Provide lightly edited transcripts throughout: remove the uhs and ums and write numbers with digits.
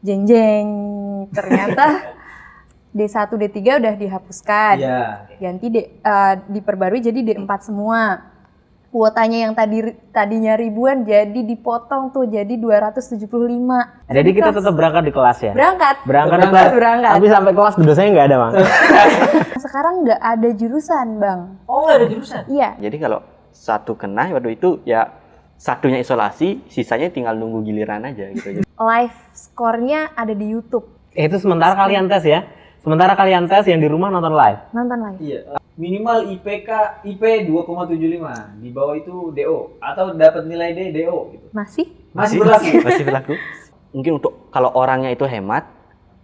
Jeng jeng, ternyata D1, D3 udah dihapuskan. Iya. Ganti diperbarui jadi D4 semua. Kuotanya yang tadinya ribuan jadi dipotong tuh jadi 275. Jadi kita tetap berangkat di kelas ya? Berangkat Berangkat di kelas. Berangkat. Tapi sampai kelas dosanya nggak ada, Bang. Sekarang nggak ada jurusan, Bang. Oh, nggak ada jurusan? Iya. Jadi kalau satu kena waktu itu ya satunya isolasi, sisanya tinggal nunggu giliran aja gitu. Live score-nya ada di YouTube. Itu sementara kalian tes ya? Sementara kalian tes yang di rumah nonton live? Nonton live. Iya. Minimal IP 2,75. Di bawah itu DO atau dapat nilai D DO gitu. Masih berlaku. Masih berlaku. Mungkin untuk kalau orangnya itu hemat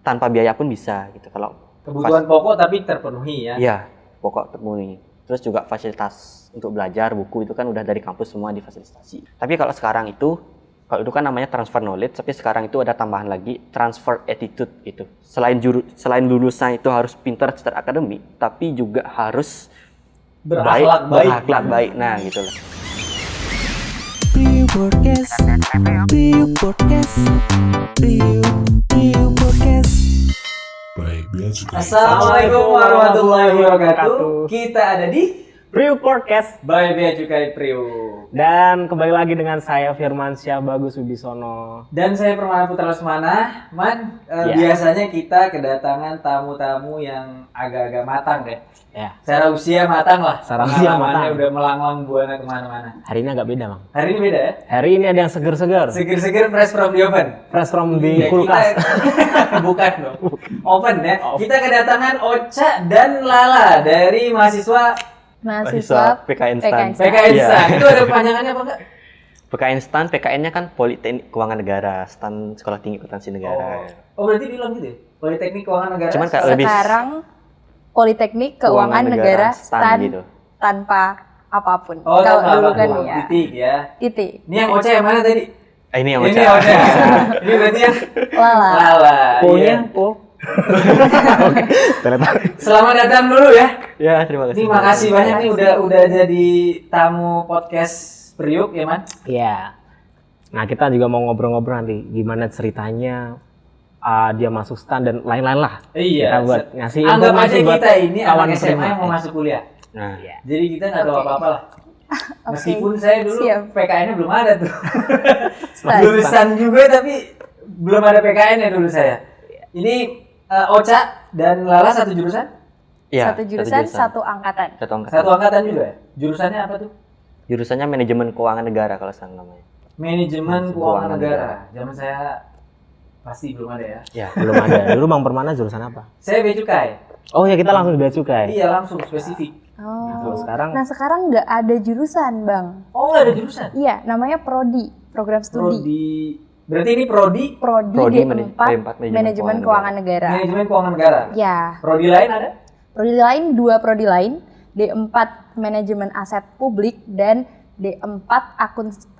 tanpa biaya pun bisa gitu. Kalau Kebutuhan pokok tapi terpenuhi ya. Iya, pokok terpenuhi. Terus juga fasilitas untuk belajar, buku itu kan udah dari kampus semua difasilitasi. Tapi kalau sekarang itu, kalau itu kan namanya transfer knowledge, tapi sekarang itu ada tambahan lagi transfer attitude gitu. Selain lulusan itu harus pintar secara akademik, tapi juga harus berakhlak baik. Nah, gitu lah. Assalamualaikum warahmatullahi wabarakatuh. Kita ada di Priuk Podcast. By Bea Cukai Priuk. Dan kembali lagi dengan saya Firmansyah Bagus Wibisono. Dan saya Permana Putra Lesmana. Biasanya kita kedatangan tamu-tamu yang agak-agak matang deh. Ya. Secara usia matang lah. Secara usia Pengalamannya matang. udah melanglang buana kemana-mana. Hari ini agak beda, Bang. Hari ini beda ya? Hari ini ada yang seger-seger. Seger-seger fresh from the oven. Fresh from di Ya, kulkas. Bukan dong. Oven ya. Kita kedatangan Ocha dan Lala dari mahasiswa Mahasiswa PK Instan. PK Instan. Itu ada kepanjangannya apa enggak? PK Instan, PKN-nya kan Politeknik Keuangan Negara, Stan Sekolah Tinggi Akuntansi Negara. Oh berarti diulang gitu ya? Politeknik Keuangan Negara. Cuman kayak lebih Sekarang Politeknik Keuangan Negara STAN gitu. tanpa apapun. Oh, Kalau tanpa dulu apa? kan ya. Titik ya. Titik. Ini yang Ocha yang mana tadi? Ini yang Ini Ocha. Ocha. Ini berarti yang Lala. Lala. Po-nya, Iya. po. Ternyata. Selamat datang dulu ya. Ya, terima kasih. Terima kasih banyak nih udah jadi tamu podcast Priuk ya, Man. Iya. Nah, kita juga mau ngobrol-ngobrol nanti gimana ceritanya dia masuk STAN dan lain-lain lah. Iya. Kita buat ngasih Anggap informasi aja buat kita ini kawan anak SMA SMA. yang mau masuk kuliah. Nah, Iya. Jadi kita nggak tahu Oke. apa-apa lah. Oke. Meskipun saya dulu Siap. PKN-nya belum ada tuh. Stan. Lulusan juga tapi belum ada PKN ya dulu saya. Ini Ocha dan Lala satu jurusan? iya, Satu jurusan, satu angkatan. Satu angkatan. Satu angkatan juga ya? Jurusannya apa tuh? Jurusannya Manajemen Keuangan Negara kalau salah namanya. Manajemen Keuangan Keuangan Negara. Zaman saya pasti belum ada ya. Ya. Belum ada. Dulu Bang Permana jurusan apa? Saya Bea Cukai. Oh ya, kita langsung bea cukai. Iya langsung spesifik. Oh. Sekarang Nah sekarang nggak ada jurusan, Bang. Oh nggak ada jurusan? Iya, namanya Prodi, program studi. Prodi. Berarti ini Prodi Prodi Prodi D4, D4, Manajemen Keuangan Negara. Manajemen Keuangan Negara. Ya, Prodi lain ada? prodi lain, dua prodi lain, D4 Manajemen Aset Publik dan D4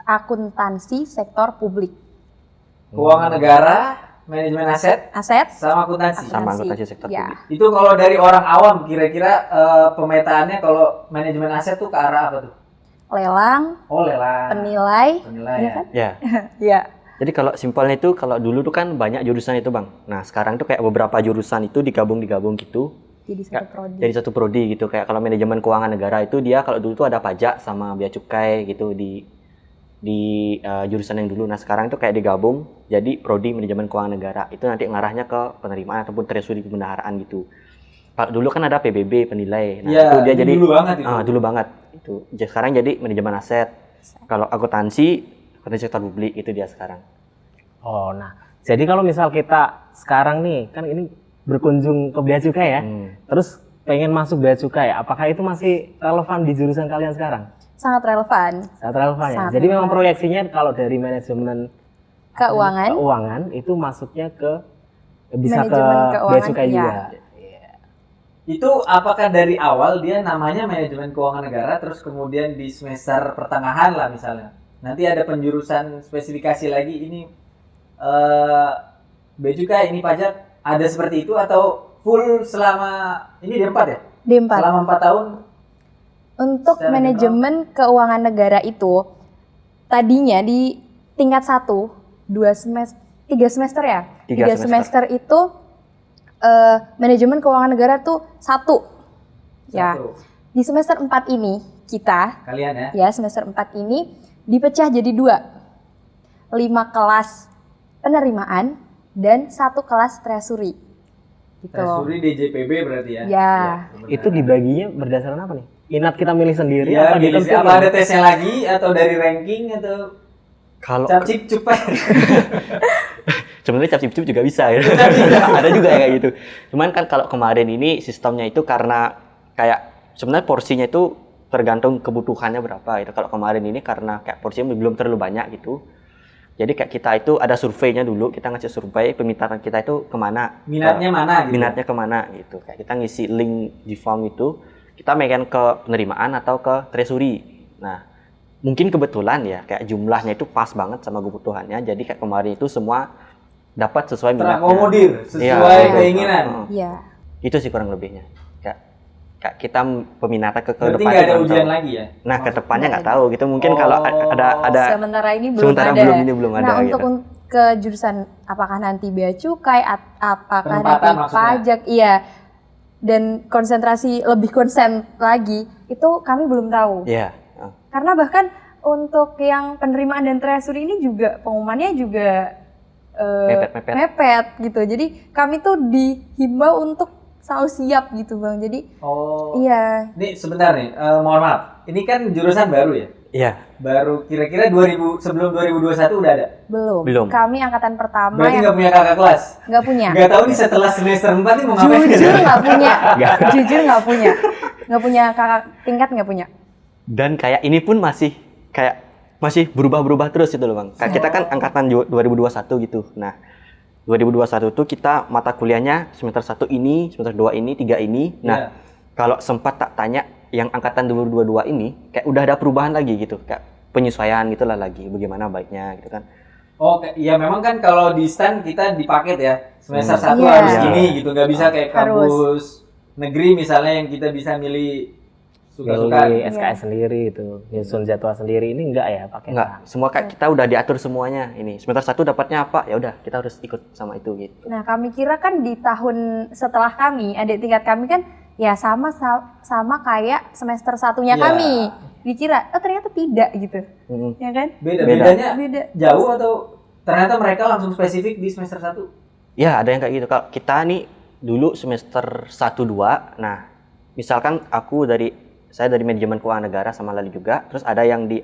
Akuntansi Sektor Publik. Keuangan Negara, Manajemen Aset, Aset, sama akuntansi. Sama akuntansi sektor ya. publik. Itu kalau dari orang awam kira-kira pemetaannya kalau manajemen aset tuh ke arah apa tuh? Lelang, Oh lelang. penilai, Penilai iya ya. kan? Ya. Ya. Jadi kalau simpelnya itu kalau dulu tuh kan banyak jurusan itu, Bang. Nah, sekarang tuh kayak beberapa jurusan itu digabung gitu. Jadi satu prodi. Jadi satu prodi gitu. Kayak kalau Manajemen Keuangan Negara itu dia kalau dulu tuh ada pajak sama bea cukai gitu di jurusan yang dulu. Nah, sekarang itu kayak digabung jadi prodi Manajemen Keuangan Negara. Itu nanti ngarahnya ke penerimaan ataupun treasury pembendaharaan gitu. Kalau dulu kan ada PBB penilai. Nah, Iya, itu dia itu jadi dulu banget itu. dulu banget. Itu. Sekarang jadi manajemen aset. Kalau akuntansi sektor publik itu dia sekarang. Oh, nah. Jadi kalau misal kita sekarang nih, kan ini berkunjung ke bea cukai ya. Terus pengen masuk bea cukai, apakah itu masih relevan di jurusan kalian sekarang? Sangat relevan. Sangat relevan ya. Sangat Jadi memang relevan. proyeksinya kalau dari manajemen Keuangan, itu masuknya ke bisa ke Manajemen bea keuangan, cukai iya. juga. Itu apakah dari awal dia namanya Manajemen Keuangan Negara terus kemudian di semester pertengahan lah misalnya. Nanti ada penjurusan spesifikasi lagi ini bea cukai ini pajak ada seperti itu atau full selama ini D4 ya? D4. Selama 4 tahun. Untuk Secara manajemen keuangan negara itu tadinya di tingkat 1, 2 semester 3 semester ya? 3 semester itu manajemen keuangan negara tuh 1. Ya. Satu. Di semester 4 ini kita Kalian ya. ya semester 4 ini dipecah jadi 2. 5 kelas penerimaan dan 1 kelas treasury. Gitu. Treasury DJPB berarti ya. Ya. benar. Itu dibaginya berdasarkan apa nih? Minat kita milih sendiri Ya, apa milih ditentuin? apa ada tesnya lagi atau dari ranking atau Kalau capcip cupai? sebenarnya cap-cip juga bisa ya. Ada juga ya kayak gitu. Cuman kan kalau kemarin ini sistemnya itu karena kayak sebenarnya porsinya itu tergantung kebutuhannya berapa gitu. Kalau kemarin ini karena kayak porsinya belum terlalu banyak gitu. Jadi kayak kita itu ada surveinya dulu, kita ngasih survei peminatan kita itu kemana. Minatnya mana gitu. Minatnya kemana gitu. Kayak kita ngisi link di form itu, kita megang ke penerimaan atau ke treasury. Nah, mungkin kebetulan ya kayak jumlahnya itu pas banget sama kebutuhannya. Jadi kayak kemarin itu semua dapat sesuai minatnya. Terakomodir sesuai Iya, keinginan. Iya. Itu sih kurang lebihnya. Kayak kita peminatan ke Berarti depan nggak ada itu ujian tahu. lagi ya? Nah, ke depannya nggak Nggak tahu gitu. Mungkin Oh. kalau ada Sementara ini belum sementara ada. belum ada Nah, gitu. untuk ke jurusan apakah nanti bea cukai, apakah Penempatan nanti maksudnya? pajak, iya. Dan konsentrasi lebih konsen lagi, itu kami belum tahu. Iya. Karena bahkan untuk yang penerimaan dan treasury ini juga pengumumannya juga Mepet-mepet. mepet gitu. Jadi kami tuh dihimbau untuk selalu siap gitu Bang. Jadi Oh. iya, Ini sebentar nih, mohon maaf. Ini kan jurusan baru ya? Iya. Baru kira-kira sebelum 2021 udah ada? belum. Belum. Kami angkatan pertama Berarti yang nggak punya kakak kelas? nggak punya. Nggak tahu nih setelah semester 4 nih mau ngapain? Jujur nggak punya. Jujur nggak punya. Nggak punya kakak tingkat, nggak punya. Dan kayak ini pun masih berubah-berubah terus gitu loh Bang. Kayak kita kan angkatan 2021 gitu. Nah, 2021 tuh kita mata kuliahnya semester 1 ini, semester 2 ini, 3 ini. Nah, Iya. kalau sempat tak tanya yang angkatan 2022 ini kayak udah ada perubahan lagi gitu. Kayak penyesuaian gitulah lagi bagaimana baiknya gitu kan. Oh, ya memang kan kalau di STAN kita dipaket ya. Semester 1 Iya. harus Iya. gini gitu. Nggak bisa kayak Harus. kampus negeri misalnya yang kita bisa milih suka-suka. Milih Iya. SKS sendiri itu, nyusun jadwal sendiri. Ini enggak ya pakai? Enggak, semua kayak kita udah diatur semuanya ini. Semester 1 dapatnya apa? Ya udah, kita harus ikut sama itu gitu. Nah, kami kira kan di tahun setelah kami, adik tingkat kami kan ya sama kayak semester satunya Iya. kami. Dikira, ternyata tidak gitu. Mm-mm. Ya kan? Bedanya Beda. jauh atau ternyata mereka langsung spesifik di semester 1? Ya, ada yang kayak gitu. Kalau kita nih dulu semester 1-2, nah misalkan saya dari manajemen keuangan negara sama Lali juga, terus ada yang di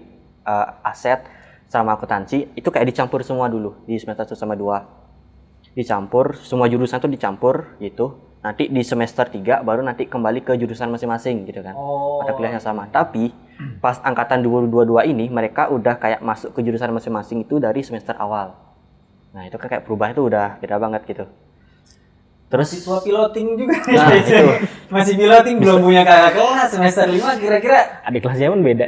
aset sama akuntansi, itu kayak dicampur semua dulu di semester 1 sama 2. Dicampur, semua jurusan tuh dicampur gitu. Nanti di semester 3 baru nanti kembali ke jurusan masing-masing gitu kan. Oh. Mata kuliahnya sama. Tapi pas angkatan 2022 ini mereka udah kayak masuk ke jurusan masing-masing itu dari semester awal. Nah, itu kan kayak perubahan itu udah beda banget gitu. Terus Siswa piloting juga. Nah, itu. Masih piloting belum punya kakak kelas semester 5 kira-kira Adik kelasnya pun beda.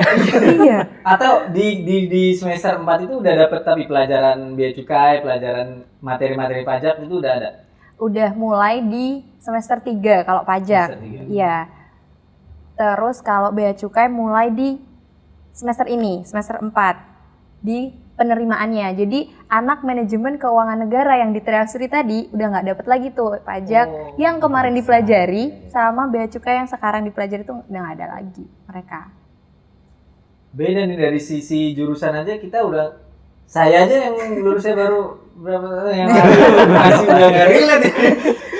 Iya. atau di semester 4 itu udah dapet tapi pelajaran bea cukai, pelajaran materi-materi pajak itu udah ada. Udah mulai di semester 3 kalau pajak. Semester 3. Iya. Terus kalau bea cukai mulai di semester ini, semester 4 di penerimaannya. Jadi anak manajemen keuangan negara yang di treasury tadi udah nggak dapat lagi tuh pajak Oh, yang kemarin dipelajari sama bea cukai yang sekarang dipelajari tuh udah nggak ada lagi mereka. Beda nih dari sisi jurusan aja kita udah, saya aja yang lulusnya baru berapa tahun yang lalu masih udah nggak relate ya.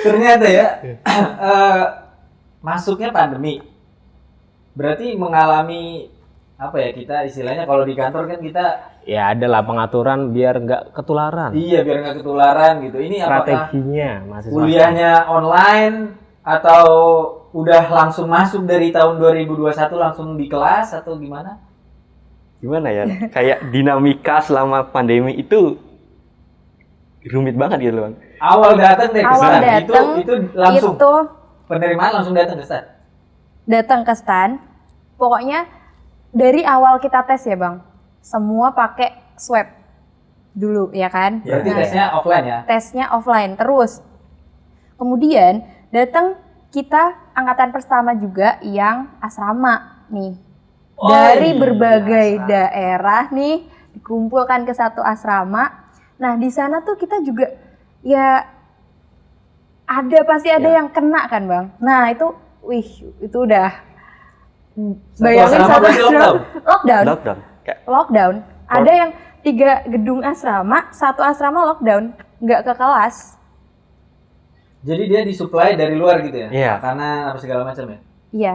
Ternyata ya masuknya pandemi berarti mengalami apa ya, kita istilahnya kalau di kantor kan kita Ya ada lah pengaturan biar nggak ketularan. iya biar nggak ketularan gitu. Ini apakah Strateginya mahasiswa. kuliahnya online atau udah langsung masuk dari tahun 2021 langsung di kelas atau gimana? gimana ya? Kayak dinamika selama pandemi itu rumit banget gitu loh Bang. Awal datang deh ke Awal STAN, datang itu langsung itu penerimaan langsung datang ke STAN. datang ke STAN. Pokoknya dari awal kita tes ya Bang, semua pakai swab dulu ya kan? Berarti Nah, tesnya offline ya? tesnya offline terus. Kemudian datang kita angkatan pertama juga yang asrama nih. Oh Dari iya, berbagai asrama. daerah nih dikumpulkan ke satu asrama Nah di sana tuh kita juga ya pasti ada Ya. yang kena kan bang. Nah itu itu udah asrama berarti lockdown. Lockdown. Kayak Lockdown. Ada yang 3 gedung asrama, 1 asrama lockdown, nggak ke kelas. Jadi dia disuplai dari luar gitu ya? Iya. Makanan apa segala macam ya? Iya.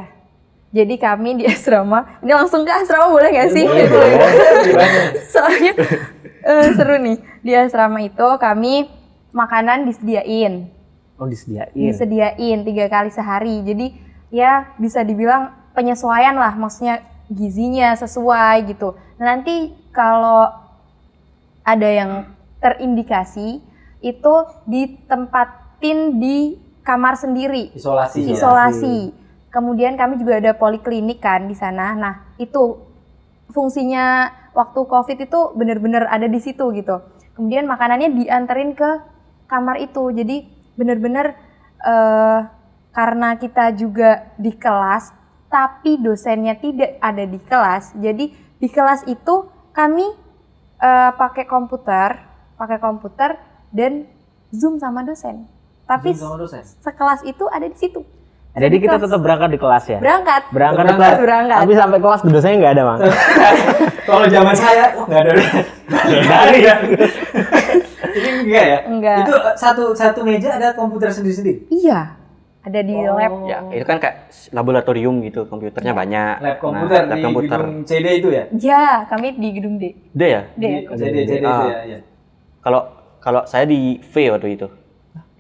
Jadi kami di asrama, ini langsung ke asrama boleh nggak sih? Gimana? Soalnya seru nih. Di asrama itu kami makanan disediain. Oh disediain. Disediain 3 kali sehari. Jadi ya bisa dibilang penyesuaian lah, maksudnya gizinya sesuai gitu. Nanti kalau ada yang terindikasi itu ditempatin di kamar sendiri. Isolasi. Ya? Isolasi. Kemudian kami juga ada poliklinik kan di sana. Nah, itu fungsinya waktu Covid itu benar-benar ada di situ gitu. Kemudian makanannya dianterin ke kamar itu. Jadi benar-benar karena kita juga di kelas, tapi dosennya tidak ada di kelas. Jadi di kelas itu kami pakai komputer dan Zoom sama dosen. Tapi Zoom sama dosen? sekelas itu ada di situ. Ada Jadi di kita kelas. tetap berangkat di kelas ya? Berangkat Berangkat di Berangkat. kelas. Berangkat. Tapi sampai kelas dosennya nggak ada bang. Kalau zaman saya, nggak ada. Nggak ada ya. Ini enggak ya? Enggak. Itu satu meja ada komputer sendiri-sendiri? Iya, ada di lab. ya, itu kan kayak laboratorium gitu, komputernya banyak. Lab komputer lab di komputer. gedung CD itu ya? Ya, kami di gedung D. D ya? Di CD itu ya? Kalau saya di V waktu itu.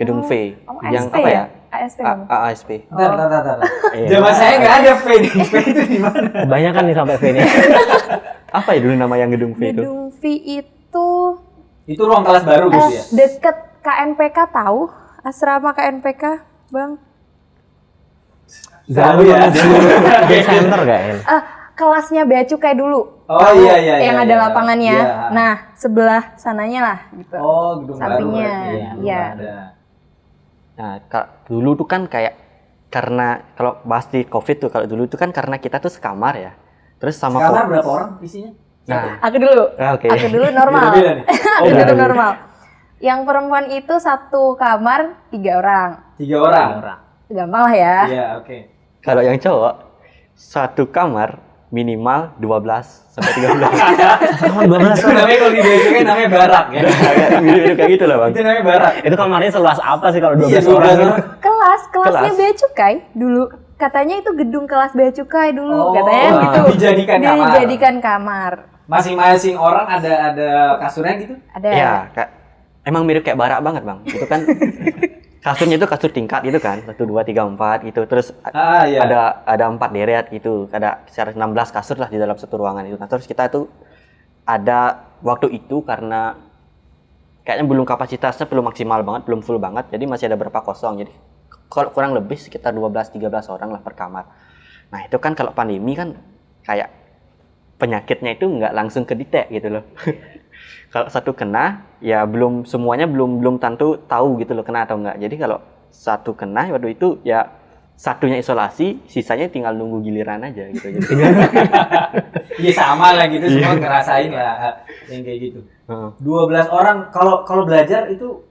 Gedung V. Oh, Yang ASP apa ya? ya? ASP kamu? ASP. Bentar. Iya. Zaman saya nggak ada V nih. V itu di mana? Kebanyakan nih sampai V nya. Apa ya dulu nama yang gedung V itu? Gedung V itu Itu ruang kelas baru gitu ya? deket KNPK, tahu? Asrama KNPK, Bang. Tahu ya? Di center gak ya? Kelasnya Bea Cukai dulu. Oh, Tahu? iya, Yang iya, ada iya. lapangannya. Iya. Nah, sebelah sananya lah gitu. Oh, gedung Sampingnya, baru berarti. Belum iya. ada. Nah, dulu tuh kan kayak karena kalau bahas di COVID tuh kalau dulu tuh kan karena kita tuh sekamar ya. Terus sama Kamar berapa orang isinya? Nah, Aku dulu. oke. Aku dulu normal. Beda-beda nih. Aku dulu normal. Yang perempuan itu 1 kamar 3 orang. 3 orang. Gampang lah ya. Iya, oke. Kalau yang cowok 1 kamar minimal 12 sampai 13. Kamar 12 Itu namanya kalau di Bea Cukai namanya barak ya. Mirip-mirip kayak gitu lah, Bang. Itu namanya barak. Itu kamarnya seluas apa sih kalau 12 Iya, orang? 12 orang. Kelasnya Kelas. Bea Cukai dulu. Katanya itu gedung kelas Bea Cukai dulu, Oh, katanya gitu. dijadikan kamar. Dijadikan kamar. Masing-masing orang ada kasurnya gitu? Ada. Iya, emang mirip kayak barak banget, Bang. Itu kan kasurnya itu kasur tingkat gitu kan. 1 2 3 4 gitu. Terus Iya. ada 4 deret gitu. Ada sekitar 16 kasur lah di dalam satu ruangan itu. Nah, terus kita tuh ada waktu itu karena kayaknya belum kapasitasnya belum maksimal banget, belum full banget. Jadi masih ada berapa kosong. Jadi kurang lebih sekitar 12-13 orang lah per kamar. Nah, itu kan kalau pandemi kan kayak penyakitnya itu nggak langsung kedetek gitu loh. Kalau satu kena, ya semuanya belum tentu tahu gitu loh kena atau enggak. Jadi kalau satu kena waktu itu ya satunya isolasi, sisanya tinggal nunggu giliran aja gitu. Jadi Iya sama lah gitu, semua ngerasain lah yang kayak gitu. 12 orang kalau belajar itu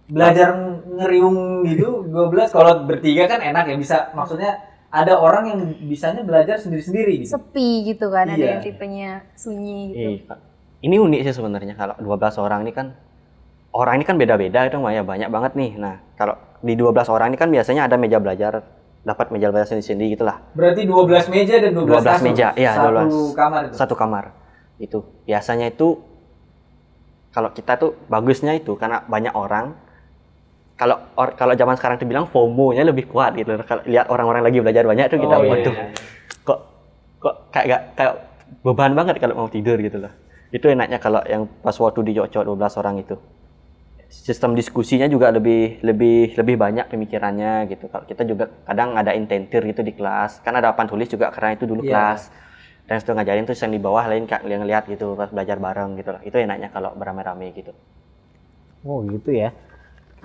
belajar ngeriung gitu 12, kalau bertiga kan enak ya, bisa, maksudnya ada orang yang bisanya belajar sendiri-sendiri gitu. Sepi gitu kan, ada Iya. yang tipenya sunyi gitu. Ini unik sih sebenarnya kalau 12 orang ini kan beda-beda itu ya banyak banget nih. Nah, kalau di 12 orang ini kan biasanya ada meja belajar, dapat meja belajar sendiri-sendiri gitulah. Berarti 12 meja dan 12 kasur. meja, iya, Satu 12. kamar itu. Satu kamar. Itu biasanya itu kalau kita tuh bagusnya itu karena banyak orang. Kalau zaman sekarang tuh bilang FOMO-nya lebih kuat gitu. Kalau lihat orang-orang lagi belajar banyak tuh kita Oh, iya, waduh. iya. Kok kayak beban banget kalau mau tidur gitu loh. Itu enaknya kalau yang pas waktu di Jogja 12 orang itu. Sistem diskusinya juga lebih banyak pemikirannya gitu. Kalau kita juga kadang ada intentir gitu di kelas. Kan ada papan tulis juga karena itu dulu Iya. kelas. Dan setelah ngajarin terus yang di bawah lain yang ngeliat gitu pas belajar bareng gitu loh. Itu enaknya kalau beramai-ramai gitu. Oh gitu ya.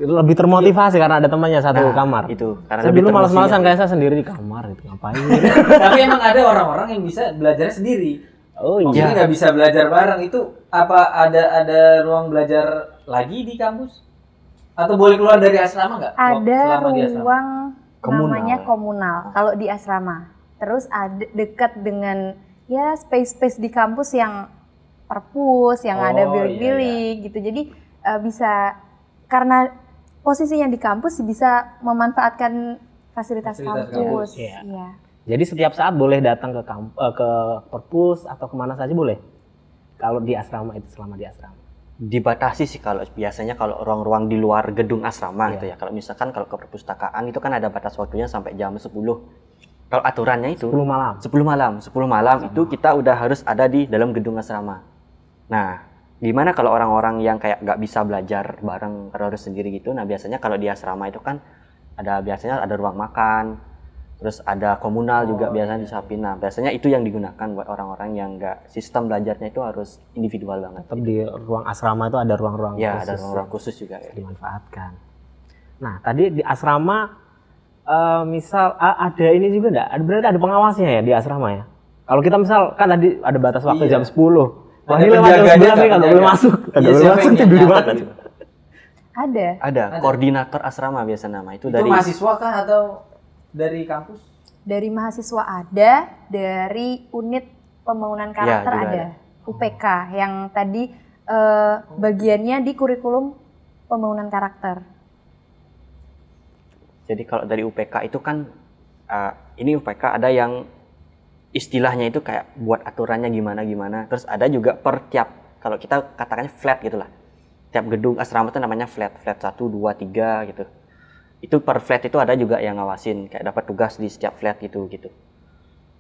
Lebih termotivasi karena ada temannya satu Nah, kamar. itu, karena Saya lebih dulu malas-malasan termotivasi. kayak saya sendiri di kamar itu ngapain? Tapi emang ada orang-orang yang bisa belajar sendiri. Oh Jadi iya. nggak bisa belajar bareng. Itu apa ada ruang belajar lagi di kampus? Atau boleh keluar dari asrama nggak? Ada Selama di asrama? ruang Komunal. namanya komunal kalau di asrama. Terus ada dekat dengan ya space-space di kampus yang perpus, yang ada Oh, bilik-bilik gitu. Jadi bisa karena posisinya di kampus bisa memanfaatkan fasilitas Fasilitas kampus. kampus. Iya. Iya. Jadi setiap saat boleh datang ke perpus atau kemana saja boleh. Kalau di asrama itu selama di asrama. Dibatasi sih kalau biasanya kalau ruang-ruang di luar gedung asrama Iya. gitu ya. Kalau misalkan kalau ke perpustakaan itu kan ada batas waktunya sampai jam 10. Kalau aturannya itu 10 malam. 10 malam itu kita udah harus ada di dalam gedung asrama. Nah, gimana kalau orang-orang yang kayak nggak bisa belajar bareng atau harus sendiri gitu? Nah, biasanya kalau di asrama itu kan biasanya ada ruang makan, terus ada komunal juga biasanya disiapin. Nah, biasanya itu yang digunakan buat orang-orang yang nggak sistem belajarnya itu harus individual banget. Tetap di ruang asrama itu ada ruang-ruang Ya, khusus ada ruang-ruang khusus juga ya. dimanfaatkan. Nah, tadi di asrama misal ada ini juga enggak? Berarti ada pengawasnya ya di asrama ya? Kalau kita misal kan tadi ada batas waktu Iya. jam 10. Wah, Ada ini lewat jam 9 penjaganya, nih nggak boleh penjaga. masuk. Nggak Iya, boleh siapa masuk yang tidur di nyatat mana? gitu? Ada Koordinator asrama biasa nama itu Itu dari mahasiswa kah atau dari kampus? dari mahasiswa ada, dari unit pembangunan karakter juga ada. UPK yang tadi bagiannya di kurikulum pembangunan karakter. Jadi kalau dari UPK itu kan ini UPK ada yang istilahnya itu kayak buat aturannya gimana. Terus ada juga per tiap, kalau kita katakannya flat gitu lah. Tiap gedung asrama itu namanya flat 1, 2, 3 gitu. Itu per flat itu ada juga yang ngawasin, kayak dapat tugas di setiap flat gitu.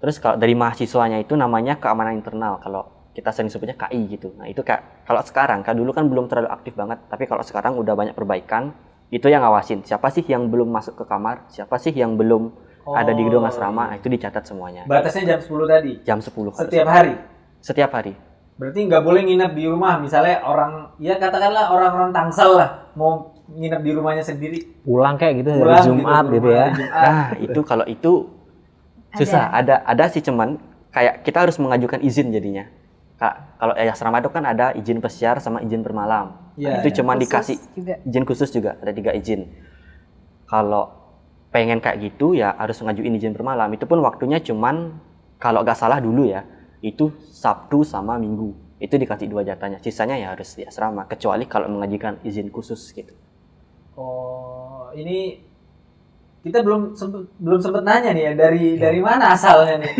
Terus kalau dari mahasiswanya itu namanya keamanan internal, kalau kita sering sebutnya KI gitu. Nah itu kayak, kalau sekarang, kan dulu kan belum terlalu aktif banget, tapi kalau sekarang udah banyak perbaikan, itu yang ngawasin. Siapa sih yang belum masuk ke kamar, siapa sih yang belum ada di gedung asrama, nah, itu dicatat semuanya. Batasnya jam 10 tadi. Jam 10 harus. Setiap hari. Setiap hari. Berarti nggak boleh nginep di rumah. Misalnya orang, ya katakanlah orang-orang Tangsel lah, mau nginep di rumahnya sendiri. Pulang kayak gitu hari Pulang Jumat ke gitu rumah ya. hari Jumat. Nah, itu kalau itu susah. Ada sih, cuman kayak kita harus mengajukan izin jadinya. Kalau asrama itu kan ada izin pesiar sama izin bermalam. Iya, Itu iya. cuman Khusus dikasih juga. izin khusus juga, ada 3 izin. Kalau pengen kayak gitu ya harus ngajuin izin bermalam. Itu pun waktunya cuman kalau nggak salah dulu ya, itu Sabtu sama Minggu. Itu dikasih 2 jatahnya. Sisanya ya harus di asrama, kecuali kalau mengajukan izin khusus gitu. Oh, ini kita belum sempet nanya nih ya dari mana asalnya nih.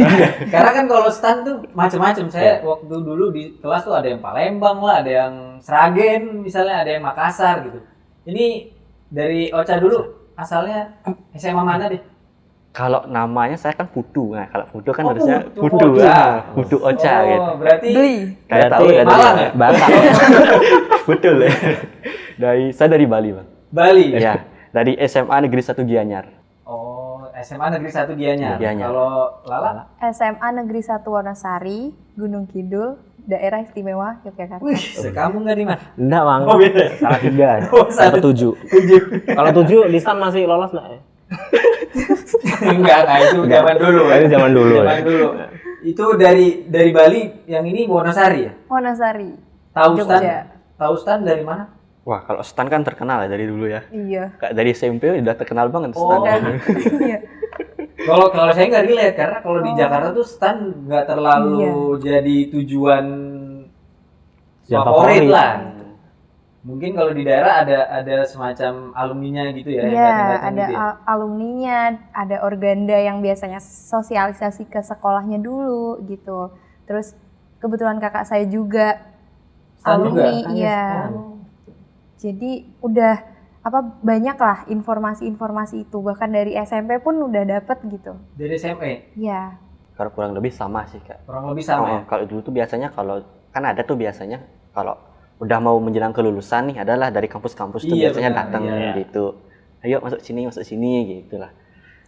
Karena kan kalau stan tuh macam-macam. Saya waktu dulu di kelas tuh ada yang Palembang lah, ada yang Sragen, misalnya ada yang Makassar gitu. Ini dari Ocha dulu asalnya SMA mana deh? Kalau namanya saya kan Putu. Nah, kalau Putu kan Oh, harusnya Putu. Putu. Ocha. Ah, Putu Ocha Oh, gitu. berarti Beli. Kayak tahu Berarti ya dari Malang ya? Batak. Betul ya. Saya dari Bali, Bang. Bali. Ya, dari SMA Negeri 1 Gianyar. Oh, SMA Negeri 1 Gianyar. Gianyar. Kalau Lala? SMA Negeri 1 Wonosari, Gunung Kidul, Daerah Istimewa Yogyakarta. Wih, sekampung nggak di mana? Enggak, Bang. Oh, beda. Salah 3. Oh, Salah salah. 7. 7. Kalau 7 lisan masih lolos enggak ya? Enggak, itu zaman dulu. Itu zaman dulu, Zaman ya. dulu. Itu dari Bali, yang ini Wonosari ya? Wonosari. Tahu Jogja. stan? Tahu stan dari mana? Wah, kalau stan kan terkenal ya dari dulu ya. Iya. Kayak dari SMP udah terkenal banget Oh. stan. Iya. Kalau saya nggak relate karena kalau di Jakarta tuh stan nggak terlalu jadi tujuan Yang favorit favorit. lah. Mungkin kalau di daerah ada semacam alumninya gitu ya? yang Iya, datang-datang ada gitu ya? alumninya, ada organda yang biasanya sosialisasi ke sekolahnya dulu gitu. Terus kebetulan kakak saya juga Stan juga? alumni, iya. Oh. Jadi udah banyak lah informasi-informasi itu, bahkan dari SMP pun udah dapet gitu. Dari SMP Iya. Kalau kurang lebih sama sih, Kak. kurang lebih sama ya? Kalau dulu tuh biasanya kalau kan ada tuh biasanya kalau udah mau menjelang kelulusan nih adalah dari kampus-kampus tuh Iya, biasanya benar, datang iya. gitu. Ayo masuk sini gitu lah.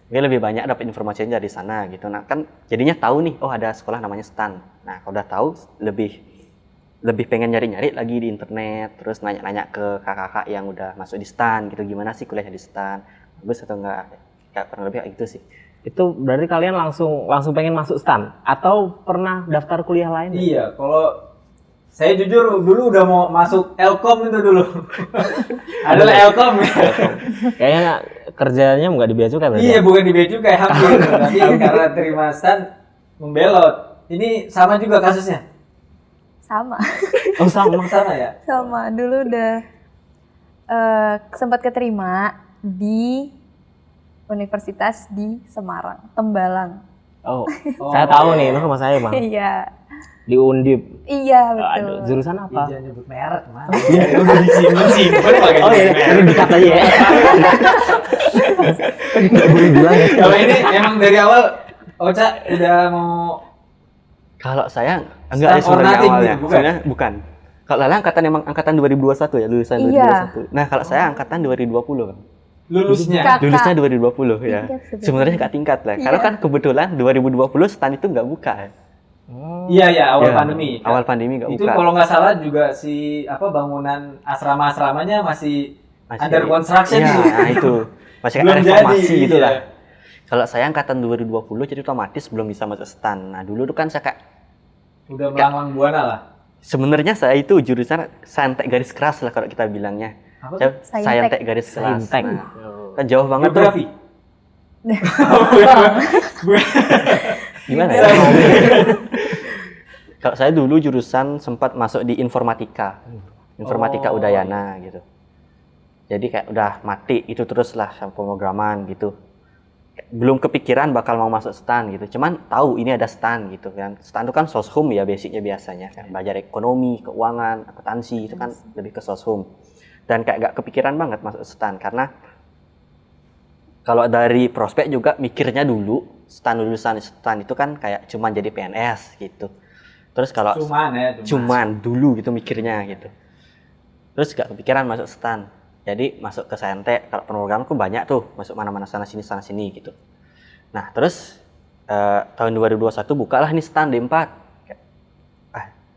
Jadi lebih banyak dapat informasinya dari sana gitu. Nah, kan jadinya tahu nih, oh ada sekolah namanya STAN. Nah, kalau udah tahu lebih pengen nyari-nyari lagi di internet, terus nanya-nanya ke kakak-kakak yang udah masuk di STAN gitu, gimana sih kuliahnya di STAN, bagus atau enggak, kayak kurang lebih kayak gitu sih. Itu berarti kalian langsung pengen masuk STAN atau pernah daftar kuliah lain? Iya, kalau saya jujur dulu udah mau masuk Elkom itu dulu. Adalah Elkom ya. Kayaknya kerjanya nggak di bea cukai berarti. Iya, bukan di bea cukai hampir. Tapi karena terima STAN membelot. Ini sama juga kasusnya. Sama. Oh sama. Sama ya? Sama, dulu udah sempat keterima di universitas di Semarang, Tembalang. Oh, saya tahu nih, itu rumah saya bang. Iya, Di Undip. iya betul. Aduh, jurusan apa? Jangan nyebut merek, Mas. Ya udah disimpan pakai Oh iya, merek. ini dikat aja ya. Nggak boleh bilang ya. Kalau ini emang dari awal Ocha udah mau Kalau saya enggak Staff sebenarnya ornating awalnya. gitu, bukan? Sebenarnya bukan. Kalau Lala angkatan 2021 ya, lulusan Iya. 2021. Nah, kalau saya angkatan 2020 kan. lulusnya. Kakak. Lulusnya 2020 ya. Tingkat sebenarnya. Sebenarnya nggak tingkat lah. Karena Iya. kan kebetulan 2020 STAN itu nggak buka. Iya ya, awal Ya, pandemi. Awal pandemi nggak Itu buka. kalau nggak salah juga si bangunan asrama-asramanya masih Masih- under construction Iya, tuh. nah itu. Masih Belum kayak reformasi jadi, gitu iya. lah. Kalau saya angkatan 2020 jadi otomatis belum bisa masuk STAN. Nah, dulu tuh kan saya kayak Udah melanglang buana lah. sebenarnya saya itu jurusan saintek garis keras lah kalau kita bilangnya. Apa Saya Saintek. saintek garis keras. Saintek. Nah, kan jauh banget tuh. Geografi. Gimana ya? Kalau saya dulu jurusan sempat masuk di informatika. Informatika Oh. Udayana gitu. Jadi kayak udah mati itu terus lah sama pemrograman gitu. Belum kepikiran bakal mau masuk STAN gitu. Cuman tahu ini ada STAN gitu kan. STAN itu kan soshum ya basicnya biasanya kan. Belajar ekonomi, keuangan, akuntansi itu kan lebih ke soshum. Dan kayak gak kepikiran banget masuk STAN karena kalau dari prospek juga mikirnya dulu lulusan STAN itu kan kayak cuman jadi PNS gitu. Terus kalau cuman dulu gitu mikirnya gitu. Terus gak kepikiran masuk STAN. Jadi masuk ke saintek, kalau pemrogramanku banyak tuh, masuk mana-mana sana sini gitu. Nah, terus tahun 2021 bukalah nih STAN D4. Kayak,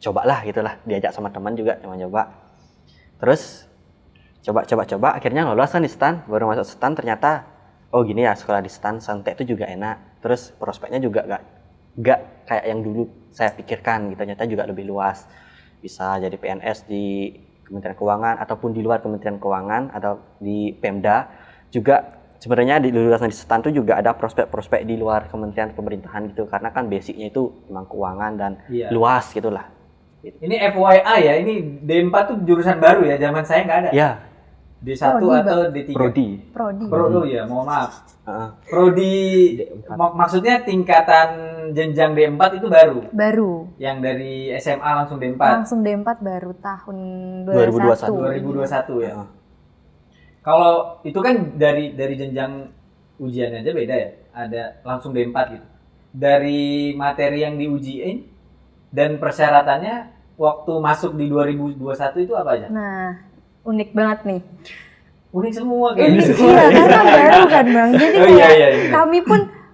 cobalah gitulah, diajak sama teman juga coba. Terus coba akhirnya lolos nih STAN, baru masuk STAN ternyata oh gini ya sekolah di STAN saintek itu juga enak. Terus prospeknya juga gak kayak yang dulu saya pikirkan gitu, ternyata juga lebih luas. Bisa jadi PNS di Kementerian Keuangan ataupun di luar Kementerian Keuangan atau di Pemda juga sebenarnya di lulusan di STAN itu juga ada prospek-prospek di luar kementerian pemerintahan gitu karena kan basicnya itu memang keuangan dan luas gitulah. Ini FYI ya, ini D4 tuh jurusan baru ya, zaman saya nggak ada. Ya. D1 Prodi, atau D3? Prodi. Prodi ya, mohon maaf. Prodi maksudnya tingkatan jenjang D4 itu Baru. yang dari SMA langsung D4. Langsung D4 baru tahun 2021 ya. Kalau itu kan dari jenjang ujiannya aja beda ya. Ada langsung D4 gitu. Dari materi yang diujiin dan persyaratannya waktu masuk di 2021 itu apa aja? Nah, unik banget nih. Unik semua kayaknya. Iya, karena baru kan Bang. Jadi Oh, kayak iya.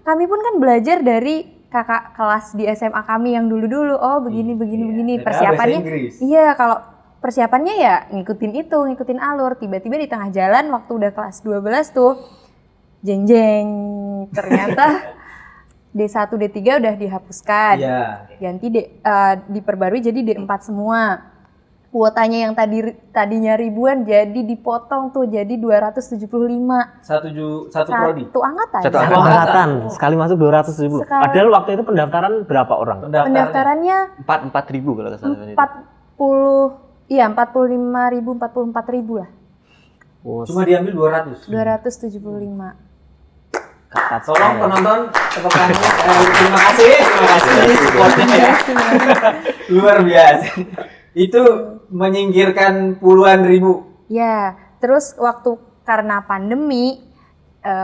kami pun kan belajar dari kakak kelas di SMA kami yang dulu-dulu. Oh, begini Dan persiapannya. bahasa Inggris. Iya, kalau persiapannya ya ngikutin alur. Tiba-tiba di tengah jalan waktu udah kelas 12 tuh jeng ternyata D1, D3 udah dihapuskan. Iya. Ganti diperbarui jadi D4 semua. Kuotanya yang tadinya ribuan jadi dipotong tuh jadi 275. Satu prodi. Satu angkatan. Satu Satu angkatan, sekali masuk 270. Sekali. Padahal waktu itu pendaftaran berapa orang? Pendaftarannya 4.000 kalau nggak salah. 44.000 lah. Cuma diambil 200. 275. Tolong penonton tepuk tangan. Terima kasih supportnya ya. Luar biasa. Itu menyingkirkan puluhan ribu. Ya, terus waktu karena pandemi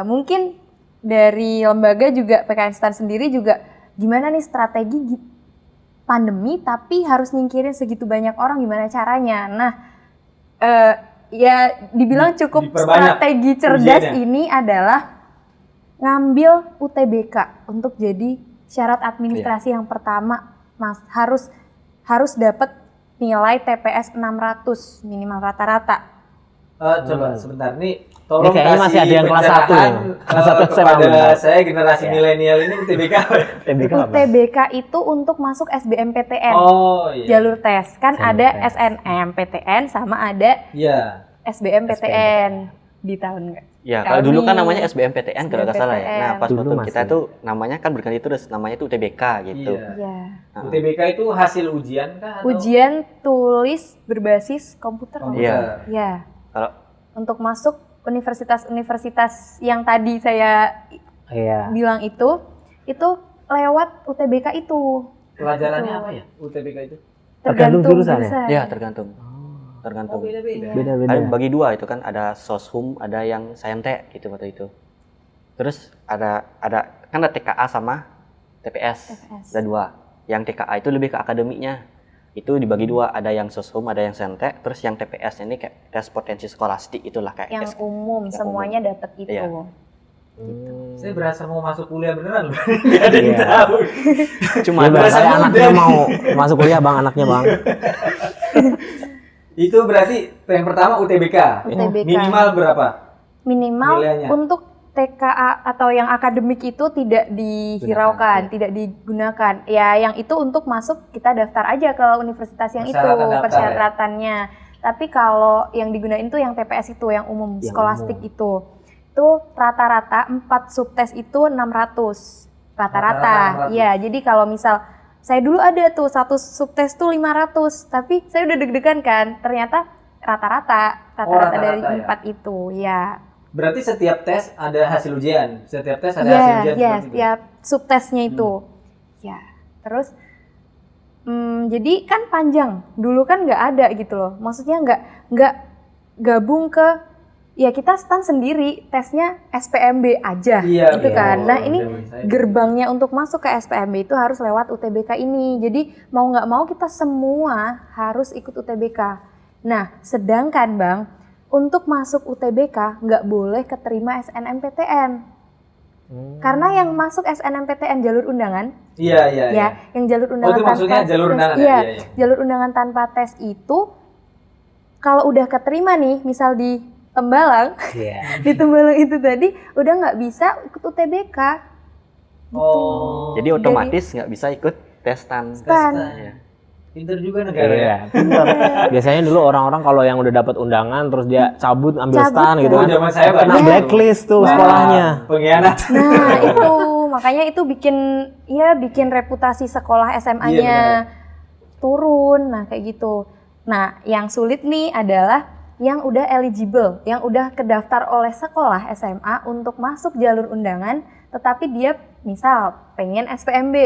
mungkin dari lembaga juga PKN STAN sendiri juga gimana nih strategi pandemi tapi harus nyingkirin segitu banyak orang, gimana caranya. Nah, ya dibilang cukup strategi cerdas ujiannya. ini adalah ngambil UTBK untuk jadi syarat administrasi yang pertama. Mas harus dapat nilai TPS 600 minimal rata-rata. Coba sebentar nih, tolong Ini kayaknya masih ada yang kelas satu pencerahan, nih. Kelas satu SMA kepada benar. saya generasi milenial ini UTBK apa ya? TBK apa? UTBK itu untuk masuk SBMPTN. Oh iya. Jalur tes. Kan Jalur ada tes. SNMPTN sama ada Iya. SBMPTN di tahun Ya, kalau dulu kan kami. namanya SBMPTN kalau nggak salah ya. Nah, pas Dulu waktu kita masih. tuh namanya kan berganti terus, namanya tuh UTBK gitu. Iya. ya, Nah, UTBK itu hasil ujian kah? Atau ujian tulis berbasis komputer. komputer? Iya. Ya, Kalau untuk masuk universitas-universitas yang tadi saya Iya. bilang itu lewat UTBK itu. Pelajarannya Betul. apa ya UTBK itu? Tergantung jurusan ya? ya tergantung. Oh, Tergantung. beda-beda. Beda-beda. Ada bagi dua itu kan, ada soshum, ada yang saintek gitu waktu itu. Terus ada kan ada TKA sama TPS. Ada dua. Yang TKA itu lebih ke akademiknya. Itu dibagi dua, ada yang soshum, ada yang saintek. Terus yang TPS ini kayak tes potensi skolastik itulah kayak Yang tes. umum, Yang semuanya dapat itu. Iya. Saya berasa mau masuk kuliah beneran loh. Nggak ada yang Iya. tahu. Cuma Ya, berasa barangkali muda anaknya nih. mau masuk kuliah bang, anaknya bang. Itu berarti yang pertama UTBK. UTBK. Minimal berapa? Minimal Nilainya. untuk TKA atau yang akademik itu tidak dihiraukan, tidak digunakan. Ya, yang itu untuk masuk kita daftar aja ke universitas yang itu Persyaratan daftar, persyaratannya. Tapi kalau yang digunain tuh yang TPS itu, yang umum, Yang skolastik umum. itu. Itu rata-rata 4 subtes itu 600. Rata-rata Rata-rata. Iya, jadi kalau misal saya dulu ada tuh satu subtes tuh 500, tapi saya udah deg-degan kan. Ternyata rata-rata rata-rata dari ya? 4 itu. Ya. Berarti setiap tes ada hasil ujian. Setiap tes ada Iya, hasil ujian iya, seperti itu. setiap subtesnya itu. Ya, terus jadi kan panjang. Dulu kan nggak ada gitu loh. Maksudnya nggak gabung ke, ya kita stand sendiri, tesnya SPMB aja, Iya, gitu betul. kan. Nah ini Zaman saya. gerbangnya untuk masuk ke SPMB itu harus lewat UTBK ini. Jadi mau nggak mau kita semua harus ikut UTBK. Nah, sedangkan Bang, untuk masuk UTBK nggak boleh keterima SNMPTN. Karena yang masuk SNMPTN jalur undangan, Iya, iya, iya. ya, yang jalur undangan itu maksudnya jalur tes, undangan ya? iya, Iya, iya. jalur undangan tanpa tes itu kalau udah keterima nih, misal di Tembalang, Iya. di Tembalang itu tadi udah nggak bisa ikut UTBK. Oh. jadi otomatis nggak bisa ikut tes stan. Stan. Iya. Pinter juga negara ya. Iya, pintar. Biasanya dulu orang-orang kalau yang udah dapat undangan terus dia cabut ambil Cabut, stan gitu Oh, kan. zaman saya Kena banyak. blacklist tuh Nah, sekolahnya. Pengkhianat. Nah itu makanya itu bikin reputasi sekolah SMA-nya Iya, turun. Nah kayak gitu. Nah yang sulit nih adalah yang udah eligible, yang udah kedaftar oleh sekolah SMA untuk masuk jalur undangan, tetapi dia misal pengen SPMB.